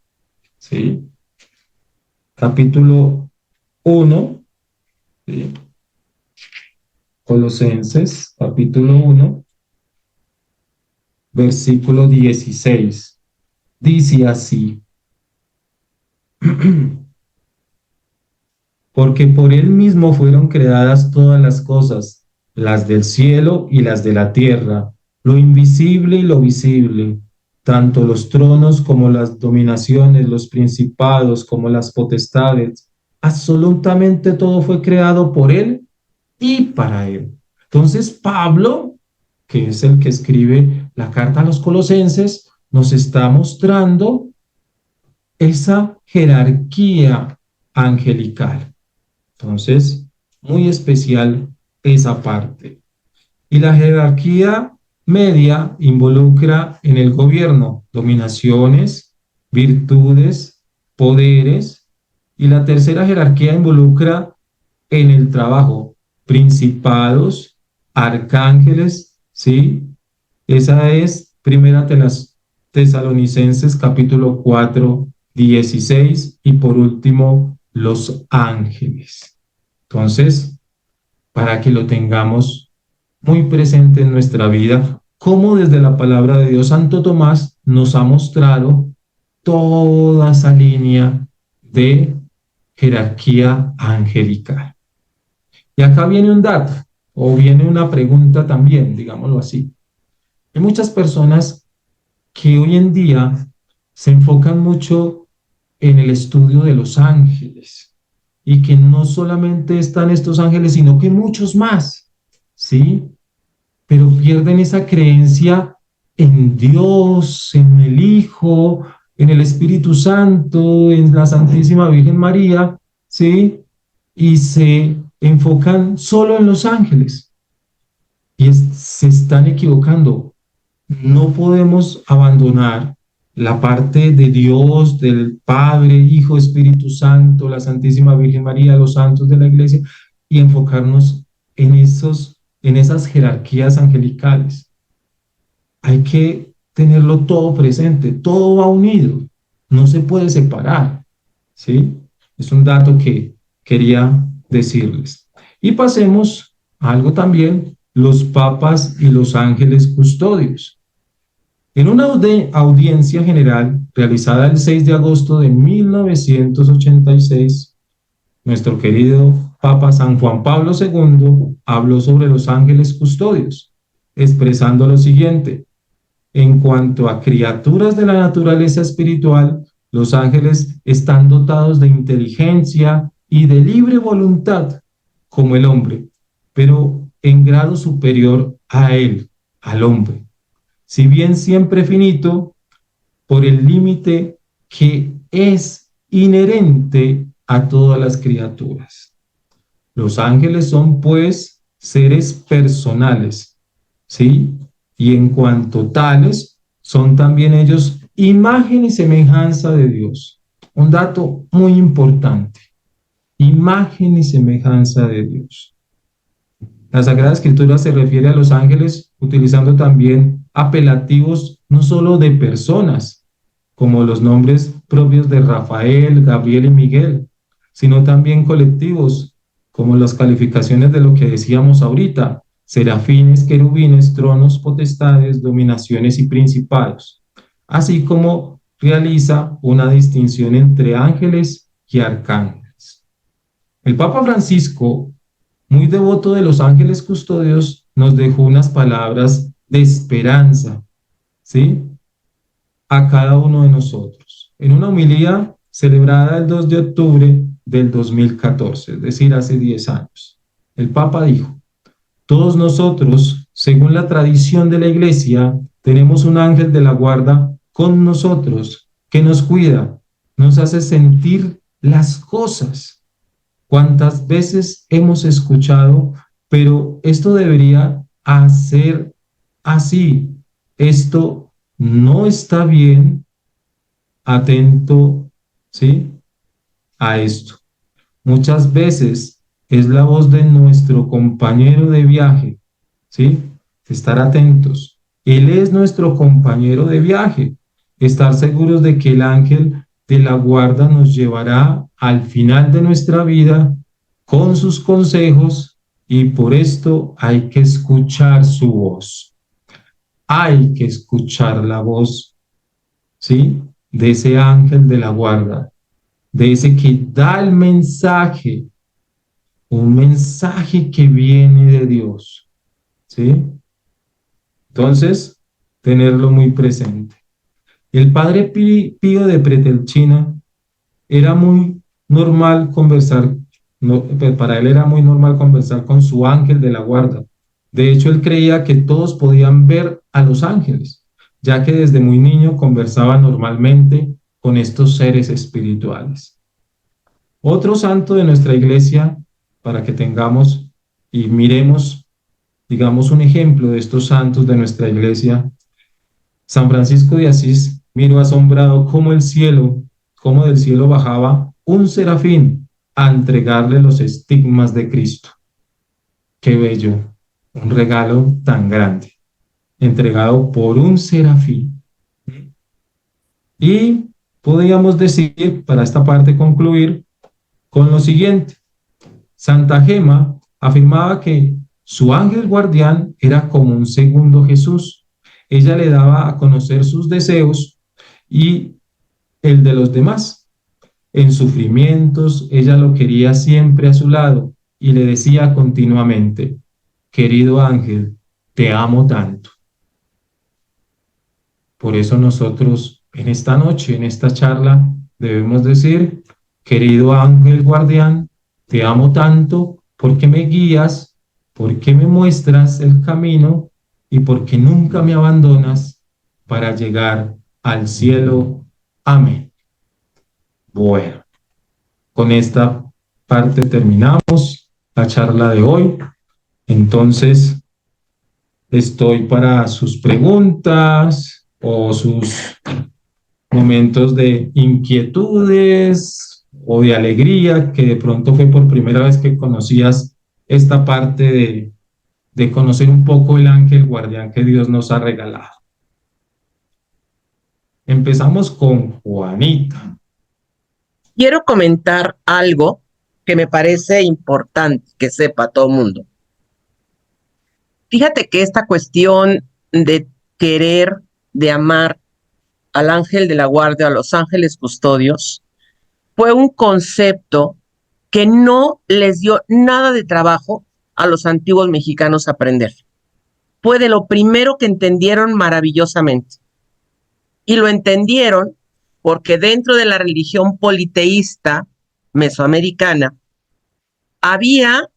¿sí? Capítulo 1, ¿sí? Colosenses, capítulo 1, versículo 16. Dice así: porque por él mismo fueron creadas todas las cosas, las del cielo y las de la tierra, lo invisible y lo visible, tanto los tronos como las dominaciones, los principados como las potestades. Absolutamente todo fue creado por él y para él. Entonces Pablo, que es el que escribe la carta a los colosenses, nos está mostrando esa jerarquía angelical. Entonces, muy especial esa parte. Y la jerarquía media involucra en el gobierno dominaciones, virtudes, poderes. Y la tercera jerarquía involucra en el trabajo principados, arcángeles, ¿sí? Esa es Primera de las Tesalonicenses capítulo 4:16 y por último los ángeles. Entonces, para que lo tengamos muy presente en nuestra vida, cómo desde la palabra de Dios Santo Tomás nos ha mostrado toda esa línea de jerarquía angelical. Y acá viene un dato, o viene una pregunta también, digámoslo así. Hay muchas personas que hoy en día se enfocan mucho en el estudio de los ángeles y que no solamente están estos ángeles, sino que muchos más, ¿sí? Pero pierden esa creencia en Dios, en el Hijo, en el Espíritu Santo, en la Santísima Virgen María, ¿sí? Y se enfocan solo en los ángeles y se están equivocando. No podemos abandonar la parte de Dios, del Padre, Hijo, Espíritu Santo, la Santísima Virgen María, los santos de la Iglesia, y enfocarnos en esas jerarquías angelicales. Hay que tenerlo todo presente, todo va unido, no se puede separar, ¿sí? Es un dato que quería decirles. Y pasemos a algo también, los papas y los ángeles custodios. En una audiencia general realizada el 6 de agosto de 1986, nuestro querido Papa San Juan Pablo II habló sobre los ángeles custodios, expresando lo siguiente: en cuanto a criaturas de la naturaleza espiritual, los ángeles están dotados de inteligencia y de libre voluntad, como el hombre, pero en grado superior a él, al hombre. Si bien siempre finito, por el límite que es inherente a todas las criaturas. Los ángeles son, pues, seres personales, ¿sí? Y en cuanto tales, son también ellos imagen y semejanza de Dios. Un dato muy importante, imagen y semejanza de Dios. La Sagrada Escritura se refiere a los ángeles utilizando también apelativos no solo de personas, como los nombres propios de Rafael, Gabriel y Miguel, sino también colectivos, como las calificaciones de lo que decíamos ahorita, serafines, querubines, tronos, potestades, dominaciones y principados, así como realiza una distinción entre ángeles y arcángeles. El Papa Francisco, muy devoto de los ángeles custodios, nos dejó unas palabras de esperanza, ¿sí? A cada uno de nosotros. En una homilía celebrada el 2 de octubre del 2014, es decir, hace 10 años, el Papa dijo: todos nosotros, según la tradición de la Iglesia, tenemos un ángel de la guarda con nosotros que nos cuida, nos hace sentir las cosas. ¿Cuántas veces hemos escuchado, pero esto debería hacer así? Esto no está bien. Atento, ¿sí? A esto. Muchas veces es la voz de nuestro compañero de viaje, ¿sí? Estar atentos. Él es nuestro compañero de viaje. Estar seguros de que el ángel de la guarda nos llevará al final de nuestra vida con sus consejos, y por esto hay que escuchar su voz. Hay que escuchar la voz, ¿sí? De ese ángel de la guarda, de ese que da el mensaje, un mensaje que viene de Dios, ¿sí? Entonces, tenerlo muy presente. El padre Pío de Pretelchina era muy normal conversar, no, para él era muy normal conversar con su ángel de la guarda. De hecho, él creía que todos podían ver a los ángeles, ya que desde muy niño conversaba normalmente con estos seres espirituales. Otro santo de nuestra iglesia, para que tengamos y miremos, digamos, un ejemplo de estos santos de nuestra iglesia, San Francisco de Asís miró asombrado cómo del cielo bajaba un serafín a entregarle los estigmas de Cristo. Qué bello, un regalo tan grande, entregado por un serafín. Y podríamos decir, para esta parte concluir, con lo siguiente. Santa Gema afirmaba que su ángel guardián era como un segundo Jesús. Ella le daba a conocer sus deseos y el de los demás. En sufrimientos, ella lo quería siempre a su lado y le decía continuamente: querido ángel, te amo tanto. Por eso nosotros en esta noche, en esta charla, debemos decir: querido ángel guardián, te amo tanto porque me guías, porque me muestras el camino y porque nunca me abandonas para llegar al cielo. Amén. Bueno, con esta parte terminamos la charla de hoy. Entonces, estoy para sus preguntas o sus momentos de inquietudes o de alegría, que de pronto fue por primera vez que conocías esta parte de conocer un poco el ángel guardián que Dios nos ha regalado. Empezamos con Juanita. Quiero comentar algo que me parece importante que sepa todo el mundo. Fíjate que esta cuestión de querer, de amar al ángel de la guardia, a los ángeles custodios, fue un concepto que no les dio nada de trabajo a los antiguos mexicanos aprender. Fue de lo primero que entendieron maravillosamente. Y lo entendieron porque dentro de la religión politeísta mesoamericana había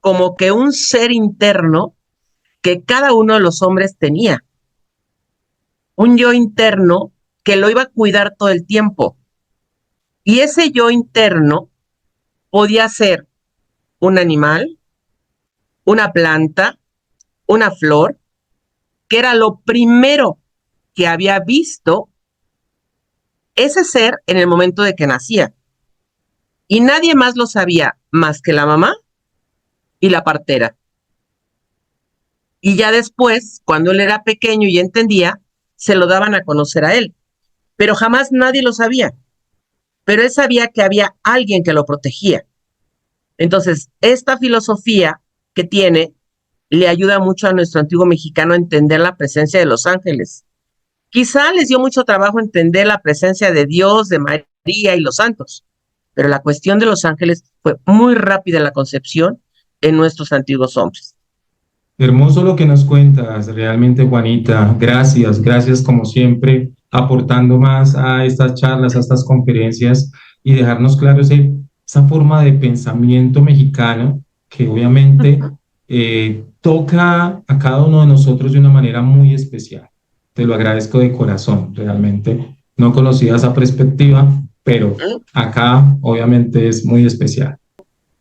como que un ser interno que cada uno de los hombres tenía. Un yo interno que lo iba a cuidar todo el tiempo. Y ese yo interno podía ser un animal, una planta, una flor, que era lo primero que había visto ese ser en el momento de que nacía. Y nadie más lo sabía más que la mamá y la partera. Y ya después, cuando él era pequeño y entendía, se lo daban a conocer a él. Pero jamás nadie lo sabía. Pero él sabía que había alguien que lo protegía. Entonces, esta filosofía que tiene le ayuda mucho a nuestro antiguo mexicano a entender la presencia de los ángeles. Quizá les dio mucho trabajo entender la presencia de Dios, de María y los santos, pero la cuestión de los ángeles fue muy rápida en la concepción en nuestros antiguos hombres. Hermoso lo que nos cuentas, realmente, Juanita. Gracias, gracias como siempre, aportando más a estas charlas, a estas conferencias y dejarnos claro esa forma de pensamiento mexicano que obviamente toca a cada uno de nosotros de una manera muy especial. Te lo agradezco de corazón, realmente. No conocía esa perspectiva, pero acá obviamente es muy especial.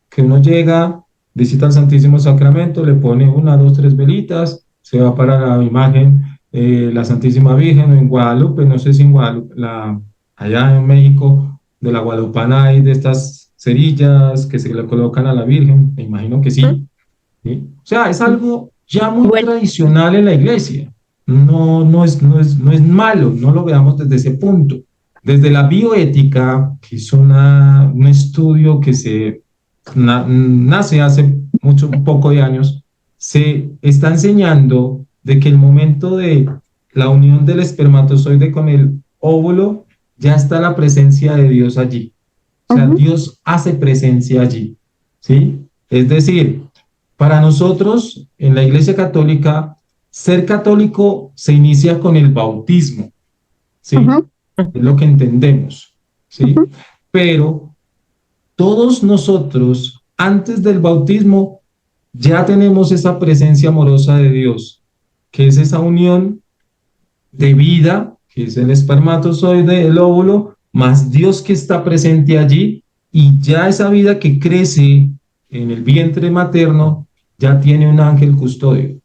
Que uno llega, visita al Santísimo Sacramento, le pone una, dos, tres velitas, se va para la imagen, la Santísima Virgen, o en Guadalupe, no sé si en Guadalupe, allá en México, de la Guadalupana hay de estas cerillas que se le colocan a la Virgen, me imagino que sí, ¿sí? O sea, es algo ya muy tradicional en la iglesia. No es malo, no lo veamos desde ese punto. Desde la bioética, que es un estudio que nace hace un poco de años, se está enseñando de que el momento de la unión del espermatozoide con el óvulo, ya está la presencia de Dios allí. O sea, Dios hace presencia allí, ¿sí? Es decir, para nosotros, en la Iglesia Católica, ser católico se inicia con el bautismo, ¿sí? Es lo que entendemos, ¿sí? Pero todos nosotros, antes del bautismo, ya tenemos esa presencia amorosa de Dios, que es esa unión de vida, que es el espermatozoide, el óvulo, más Dios que está presente allí, y ya esa vida que crece en el vientre materno, ya tiene un ángel custodio.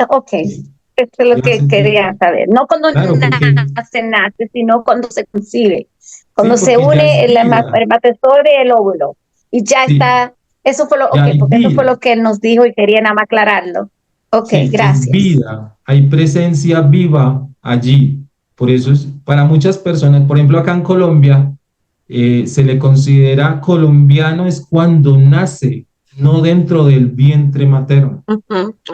Ok, Sí. esto es lo que quería saber. No cuando Claro, nace, sino cuando se concibe. Cuando sí, se une el vida. espermatozoide y el óvulo. Y ya Sí, está. Eso fue lo, ya okay, hay porque eso fue vida. lo que él nos dijo y quería nada más aclararlo. Ok, Sí, hay gracias. vida, hay presencia viva allí. Por eso es, para muchas personas, por ejemplo, acá en Colombia, se le considera colombiano es cuando nace, no dentro del vientre materno.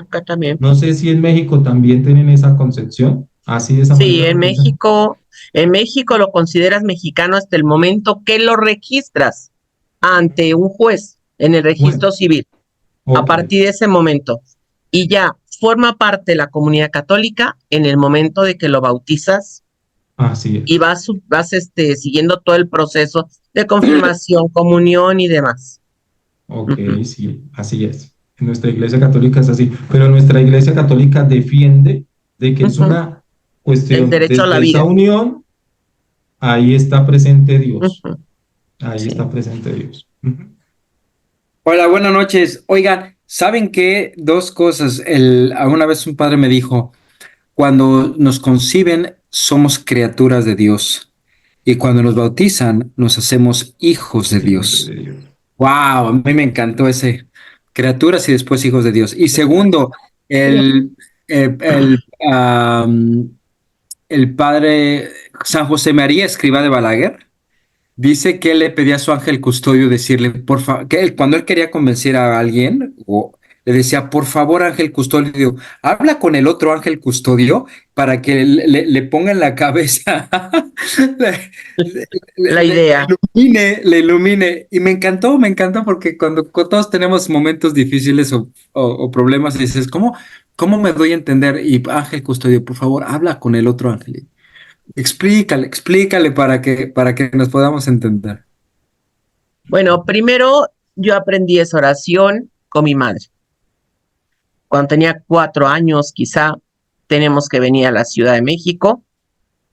Acá también. No sé si en México también tienen esa concepción, así de esa Sí, manera. en México lo consideras mexicano hasta el momento que lo registras ante un juez en el registro Bueno, civil. A ok, partir de ese momento. Y ya forma parte de la comunidad católica en el momento de que lo bautizas así y es. vas siguiendo todo el proceso de confirmación, comunión y demás. Ok, sí, así es. En nuestra iglesia católica es así, pero nuestra iglesia católica defiende de que es una El cuestión, derecho a la desde esa vida. unión, ahí está presente Dios, ahí Sí. está presente Dios. Hola, buenas noches. Oigan, ¿saben qué? Dos cosas. Alguna vez un padre me dijo, cuando nos conciben, somos criaturas de Dios. Y cuando nos bautizan, nos hacemos hijos de Hijos Dios. de Dios. Wow, a mí me encantó ese. Criaturas y después hijos de Dios. Y segundo, el, el, el, am, el padre San José María Escrivá de Balaguer. Dice que él le pedía a su ángel custodio decirle, por favor, que cuando él quería convencer a alguien, o le decía, por favor, ángel custodio, habla con el otro ángel custodio para que le ponga en la cabeza, le, La idea. le ilumine. Y me encantó porque cuando todos tenemos momentos difíciles o problemas, dices, ¿cómo me doy a entender? Y ángel custodio, por favor, habla con el otro ángel. Explícale para que nos podamos entender. Bueno, primero yo aprendí esa oración con mi madre. Cuando tenía 4 años, quizá, tenemos que venir a la Ciudad de México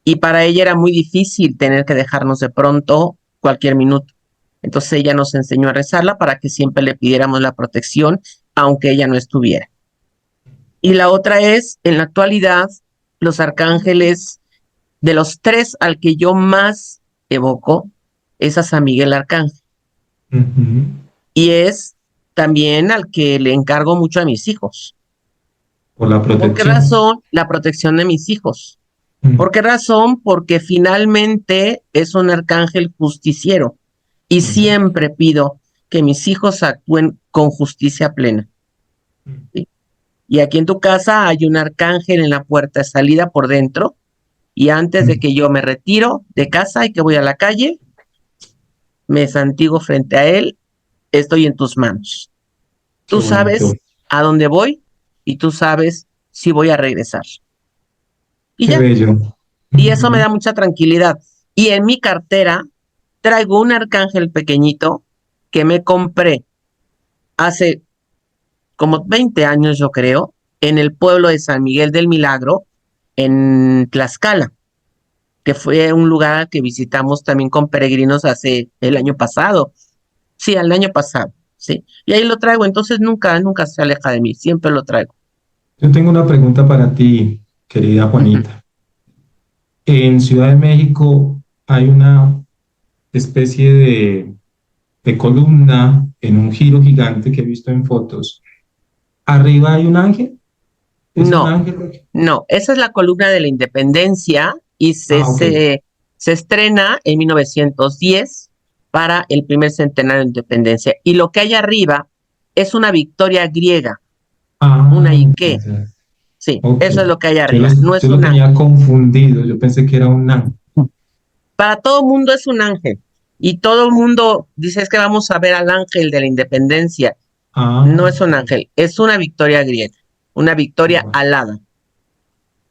y para ella era muy difícil tener que dejarnos de pronto cualquier minuto. Entonces ella nos enseñó a rezarla para que siempre le pidiéramos la protección, aunque ella no estuviera. Y la otra es, en la actualidad, los arcángeles, de los tres al que yo más evoco, es a San Miguel Arcángel. Ujú. Y es también al que le encargo mucho a mis hijos. Por la ¿Por qué protección. razón? La protección de mis hijos. Mm. ¿Por qué razón? Porque finalmente es un arcángel justiciero y siempre pido que mis hijos actúen con justicia plena. ¿Sí? Y aquí en tu casa hay un arcángel en la puerta de salida por dentro, y antes de que yo me retiro de casa y que voy a la calle, me santigo frente a él, estoy en tus manos. Qué Tú sabes bonito. a dónde voy y tú sabes si voy a regresar. Y Qué ya, bello. y eso me Ujú. da mucha tranquilidad. Y en mi cartera traigo un arcángel pequeñito que me compré hace como 20 años, yo creo, en el pueblo de San Miguel del Milagro, en Tlaxcala, que fue un lugar al que visitamos también con peregrinos hace el año pasado. Sí, el año pasado, sí. Y ahí lo traigo, entonces nunca se aleja de mí, siempre lo traigo. Yo tengo una pregunta para ti, querida Ujú. Juanita. En Ciudad de México hay una especie de columna en un giro gigante que he visto en fotos. ¿Arriba hay un ángel? ¿Es un No, ángel? no, esa es la columna de la independencia y Ah, ok. se estrena en 1910 para el primer centenario de independencia. Y lo que hay arriba es una victoria griega, una Ah, Ike. ya. Sí, Ok. eso es lo que hay Yo lo, arriba, no es yo lo un tenía ángel. confundido. Yo pensé que era un ángel. Para todo mundo es un ángel. Y todo el mundo dice es que vamos a ver al ángel de la independencia. No Ah, es un ángel, es una victoria griega, una victoria bueno, alada.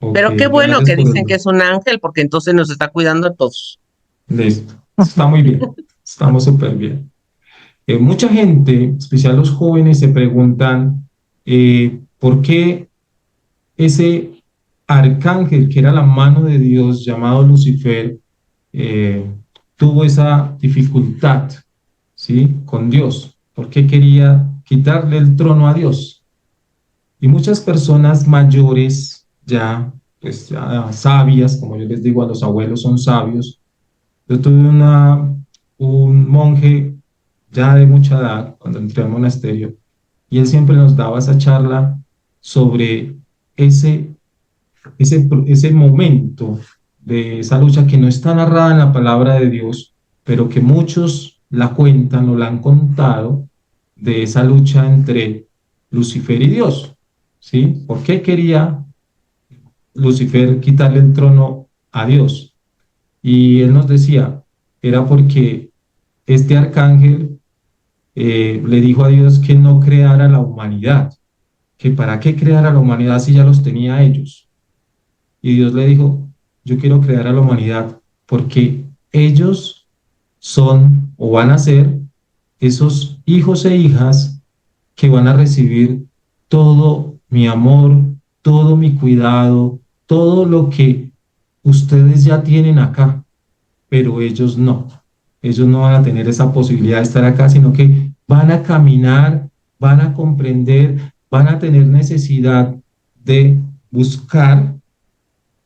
ok. Pero qué bueno Gracias que por dicen que el... es un ángel, porque entonces nos está cuidando a todos. Listo. Está muy bien. Estamos súper bien. Mucha gente, en especial los jóvenes, se preguntan por qué ese arcángel que era la mano de Dios llamado Lucifer eh, tuvo esa dificultad, ¿sí? Con Dios. ¿Por qué quería quitarle el trono a Dios? Y muchas personas mayores, ya, pues ya sabias, como yo les digo a los abuelos, son sabios. Yo tuve un monje ya de mucha edad cuando entré al monasterio y él siempre nos daba esa charla sobre ese, ese momento de esa lucha que no está narrada en la palabra de Dios, pero que muchos la cuentan o la han contado, de esa lucha entre Lucifer y Dios. ¿Sí? ¿Por qué quería Lucifer quitarle el trono a Dios? Y él nos decía, era porque este arcángel le dijo a Dios que no creara la humanidad, que para qué crear a la humanidad si ya los tenía a ellos. Y Dios le dijo, yo quiero crear a la humanidad porque ellos son o van a ser esos hijos e hijas que van a recibir todo mi amor, todo mi cuidado, todo lo que ustedes ya tienen acá, pero ellos no. Ellos no van a tener esa posibilidad de estar acá, sino que van a caminar, van a comprender, van a tener necesidad de buscar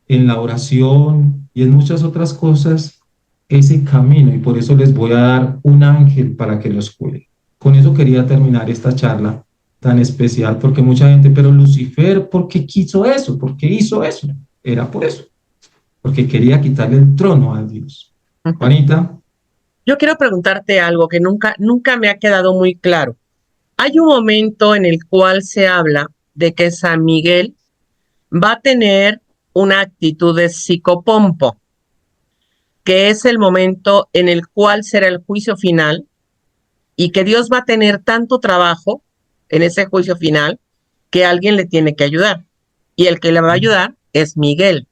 en la oración y en muchas otras cosas ese camino, y por eso les voy a dar un ángel para que los cuide. Con eso quería terminar esta charla tan especial, porque mucha gente, pero Lucifer, ¿por qué quiso eso? ¿Por qué hizo eso? Era por eso, porque quería quitarle el trono a Dios. Ujú. Juanita, Yo quiero preguntarte algo que nunca me ha quedado muy claro. Hay un momento en el cual se habla de que San Miguel va a tener una actitud de psicopompo, que es el momento en el cual será el juicio final y que Dios va a tener tanto trabajo en ese juicio final que alguien le tiene que ayudar. Y el que le va a ayudar es Miguel.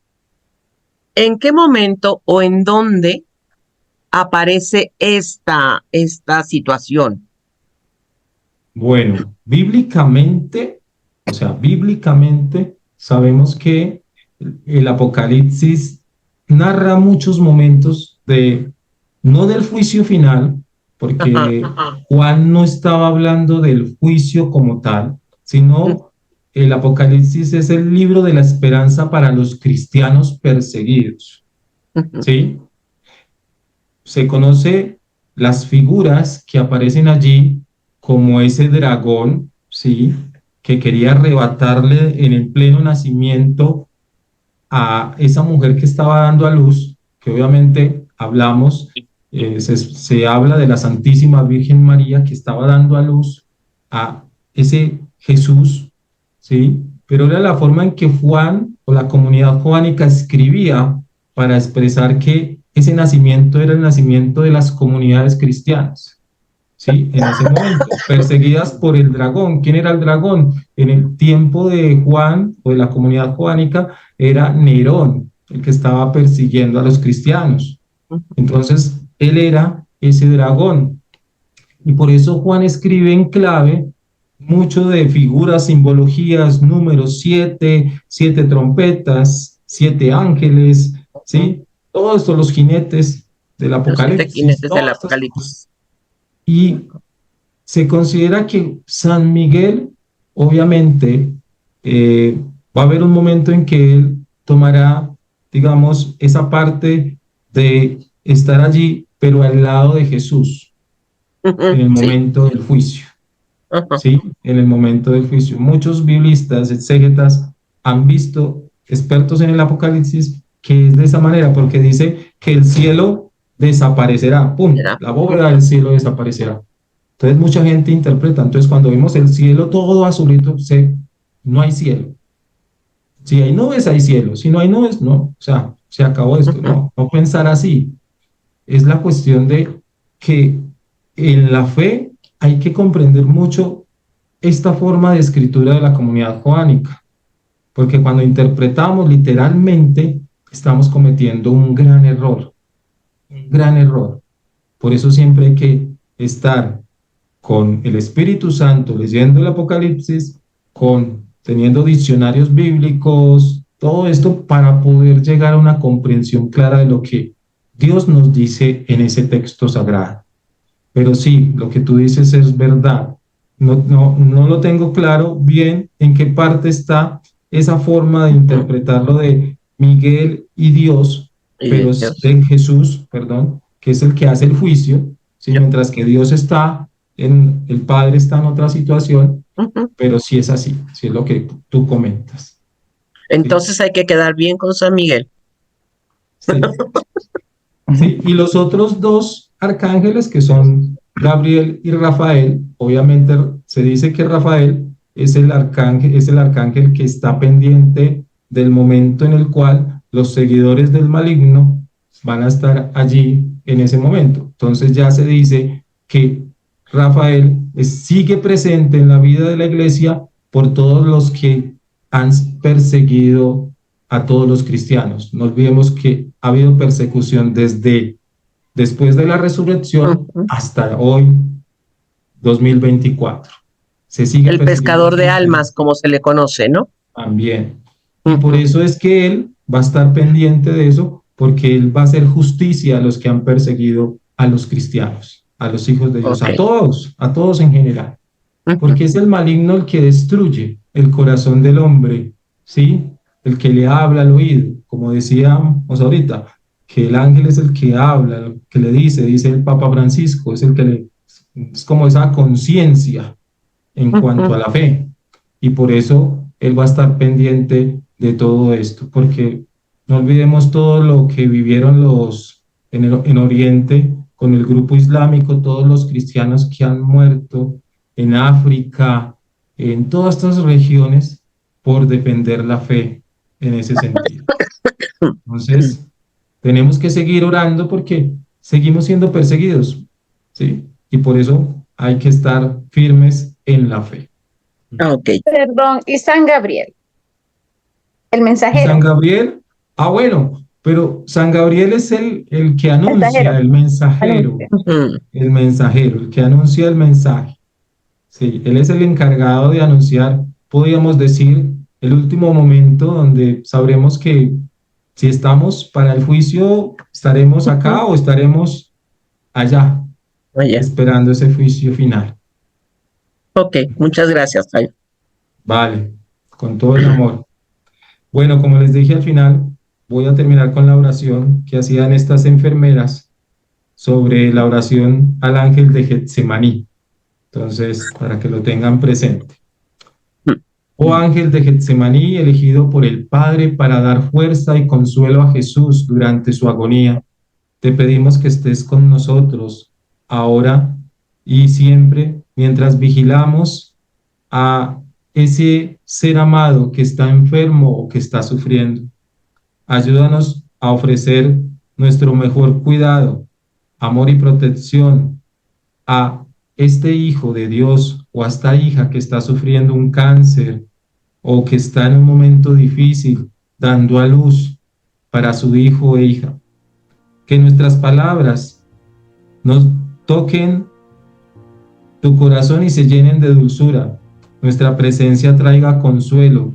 ¿En qué momento o en dónde aparece esta situación? bueno, bíblicamente, o sea, bíblicamente sabemos que el Apocalipsis narra muchos momentos no del juicio final, porque Juan no estaba hablando del juicio como tal, sino el Apocalipsis es el libro de la esperanza para los cristianos perseguidos, ¿sí? Se conoce las figuras que aparecen allí como ese dragón, ¿sí? Que quería arrebatarle en el pleno nacimiento a esa mujer que estaba dando a luz, que obviamente hablamos, se habla de la Santísima Virgen María que estaba dando a luz a ese Jesús, ¿sí? Pero era la forma en que Juan o la comunidad joánica escribía para expresar que ese nacimiento era el nacimiento de las comunidades cristianas, ¿sí? En ese momento, perseguidas por el dragón. ¿Quién era el dragón? En el tiempo de Juan o de la comunidad joánica era Nerón, el que estaba persiguiendo a los cristianos. Entonces, él era ese dragón. Y por eso Juan escribe en clave mucho de figuras, simbologías, números 7, 7 trompetas, 7 ángeles, ¿sí? Todos estos, los jinetes del Apocalipsis. Los jinetes del Apocalipsis. Y se considera que San Miguel, obviamente, va a haber un momento en que él tomará, digamos, esa parte de estar allí, pero al lado de Jesús, en el momento del juicio. ¿Sí? En el momento del juicio. Muchos biblistas, exégetas, han visto, expertos en el Apocalipsis, que es de esa manera, porque dice que el cielo desaparecerá, ¡pum! La bóveda del cielo desaparecerá. Entonces mucha gente interpreta, entonces cuando vemos el cielo todo azulito, no hay cielo. Si hay nubes, hay cielo. Si no hay nubes, no. O sea, se acabó esto. No pensar así. Es la cuestión de que en la fe hay que comprender mucho esta forma de escritura de la comunidad joánica, porque cuando interpretamos literalmente estamos cometiendo un gran error, un gran error. Por eso siempre hay que estar con el Espíritu Santo leyendo el Apocalipsis, teniendo diccionarios bíblicos, todo esto para poder llegar a una comprensión clara de lo que Dios nos dice en ese texto sagrado. Pero sí, lo que tú dices es verdad. No lo tengo claro bien en qué parte está esa forma de interpretarlo de Miguel y Dios, pero de Jesús, perdón, que es el que hace el juicio, ¿sí? Mientras que Dios está, el Padre está en otra situación, pero sí es así, sí es lo que tú comentas. Entonces ¿sí? Hay que quedar bien con San Miguel. Sí. Sí, y los otros dos arcángeles que son Gabriel y Rafael, obviamente se dice que Rafael es el arcángel que está pendiente del momento en el cual los seguidores del maligno van a estar allí en ese momento. Entonces ya se dice que Rafael sigue presente en la vida de la iglesia por todos los que han perseguido a todos los cristianos. No olvidemos que ha habido persecución desde después de la resurrección hasta hoy, 2024. Se sigue el pescador de almas, como se le conoce, ¿no? También. Y por eso es que él va a estar pendiente de eso, porque él va a hacer justicia a los que han perseguido a los cristianos, a los hijos de Dios, a todos en general. Porque es el maligno el que destruye el corazón del hombre, ¿sí? El que le habla al oído, como decíamos ahorita, que el ángel es el que habla, el que le dice el Papa Francisco, es el que es como esa conciencia en cuanto a la fe, y por eso él va a estar pendiente de todo esto, porque no olvidemos todo lo que vivieron en Oriente con el grupo islámico, todos los cristianos que han muerto en África, en todas estas regiones, por defender la fe en ese sentido. Entonces, tenemos que seguir orando porque seguimos siendo perseguidos, ¿sí? Y por eso hay que estar firmes en la fe. Okay. Perdón, y San Gabriel, el mensajero. San Gabriel, bueno, pero San Gabriel es el que anuncia, el mensajero, el que anuncia el mensaje. Sí, él es el encargado de anunciar, podríamos decir, el último momento donde sabremos que si estamos para el juicio, estaremos acá o estaremos allá, Oye, esperando ese juicio final. ok, muchas gracias, Jaime. Vale, con todo el amor. Bueno, como les dije al final, voy a terminar con la oración que hacían estas enfermeras sobre la oración al ángel de Getsemaní. Entonces, para que lo tengan presente. Oh ángel de Getsemaní, elegido por el Padre para dar fuerza y consuelo a Jesús durante su agonía, te pedimos que estés con nosotros ahora y siempre mientras vigilamos a ese ser amado que está enfermo o que está sufriendo. Ayúdanos a ofrecer nuestro mejor cuidado, amor y protección a este hijo de Dios o a esta hija que está sufriendo un cáncer o que está en un momento difícil dando a luz para su hijo e hija. Que nuestras palabras nos toquen tu corazón y se llenen de dulzura, nuestra presencia traiga consuelo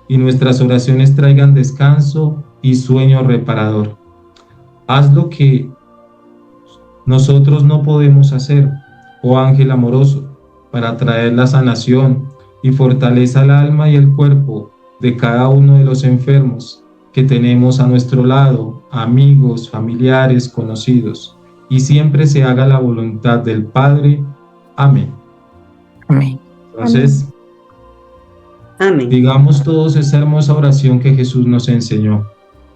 y nuestras oraciones traigan descanso y sueño reparador. Haz lo que nosotros no podemos hacer, oh ángel amoroso, para traer la sanación y fortaleza al alma y el cuerpo de cada uno de los enfermos que tenemos a nuestro lado, amigos, familiares, conocidos, y siempre se haga la voluntad del Padre. Amén. Amén. Entonces, Amén. digamos todos esa hermosa oración que Jesús nos enseñó.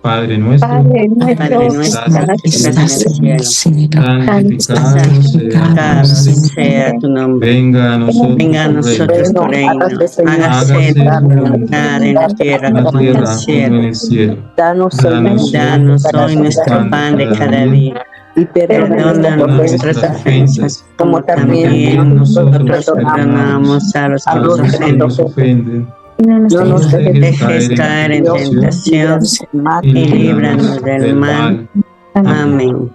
Padre nuestro, Padre nuestro, Padre nuestro, que que estás estás en en el el cielo, cielo, santificado sea tu santificado nombre. sea tu nombre. Venga a nosotros Venga a tu reino. nosotros tu reino. Hágase tu voluntad en la tierra en la como en el tierra como en cielo. el cielo. Danos hoy Danos hoy nuestro pan de cada día. y Perdona nuestras ofensas, como también nosotros perdonamos a los que a nos los que ofenden. nos ofenden. no nos No nos dejes Dejes caer en tentación y líbranos del mal. Amén.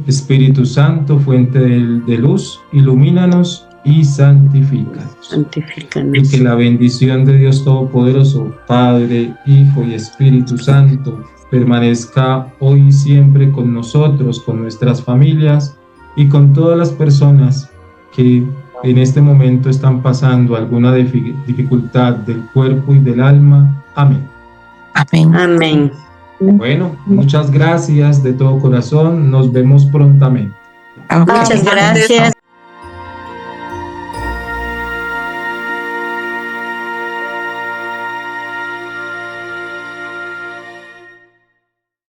Espíritu Santo, fuente de luz, ilumínanos y santifícanos. Y Santifícanos. que la bendición de Dios Todopoderoso, Padre, Hijo y Espíritu Santo, permanezca hoy y siempre con nosotros, con nuestras familias y con todas las personas que en este momento están pasando alguna dificultad del cuerpo y del alma. Amén. Amén. Amén. Bueno, muchas gracias de todo corazón. Nos vemos prontamente. Ok. Muchas gracias.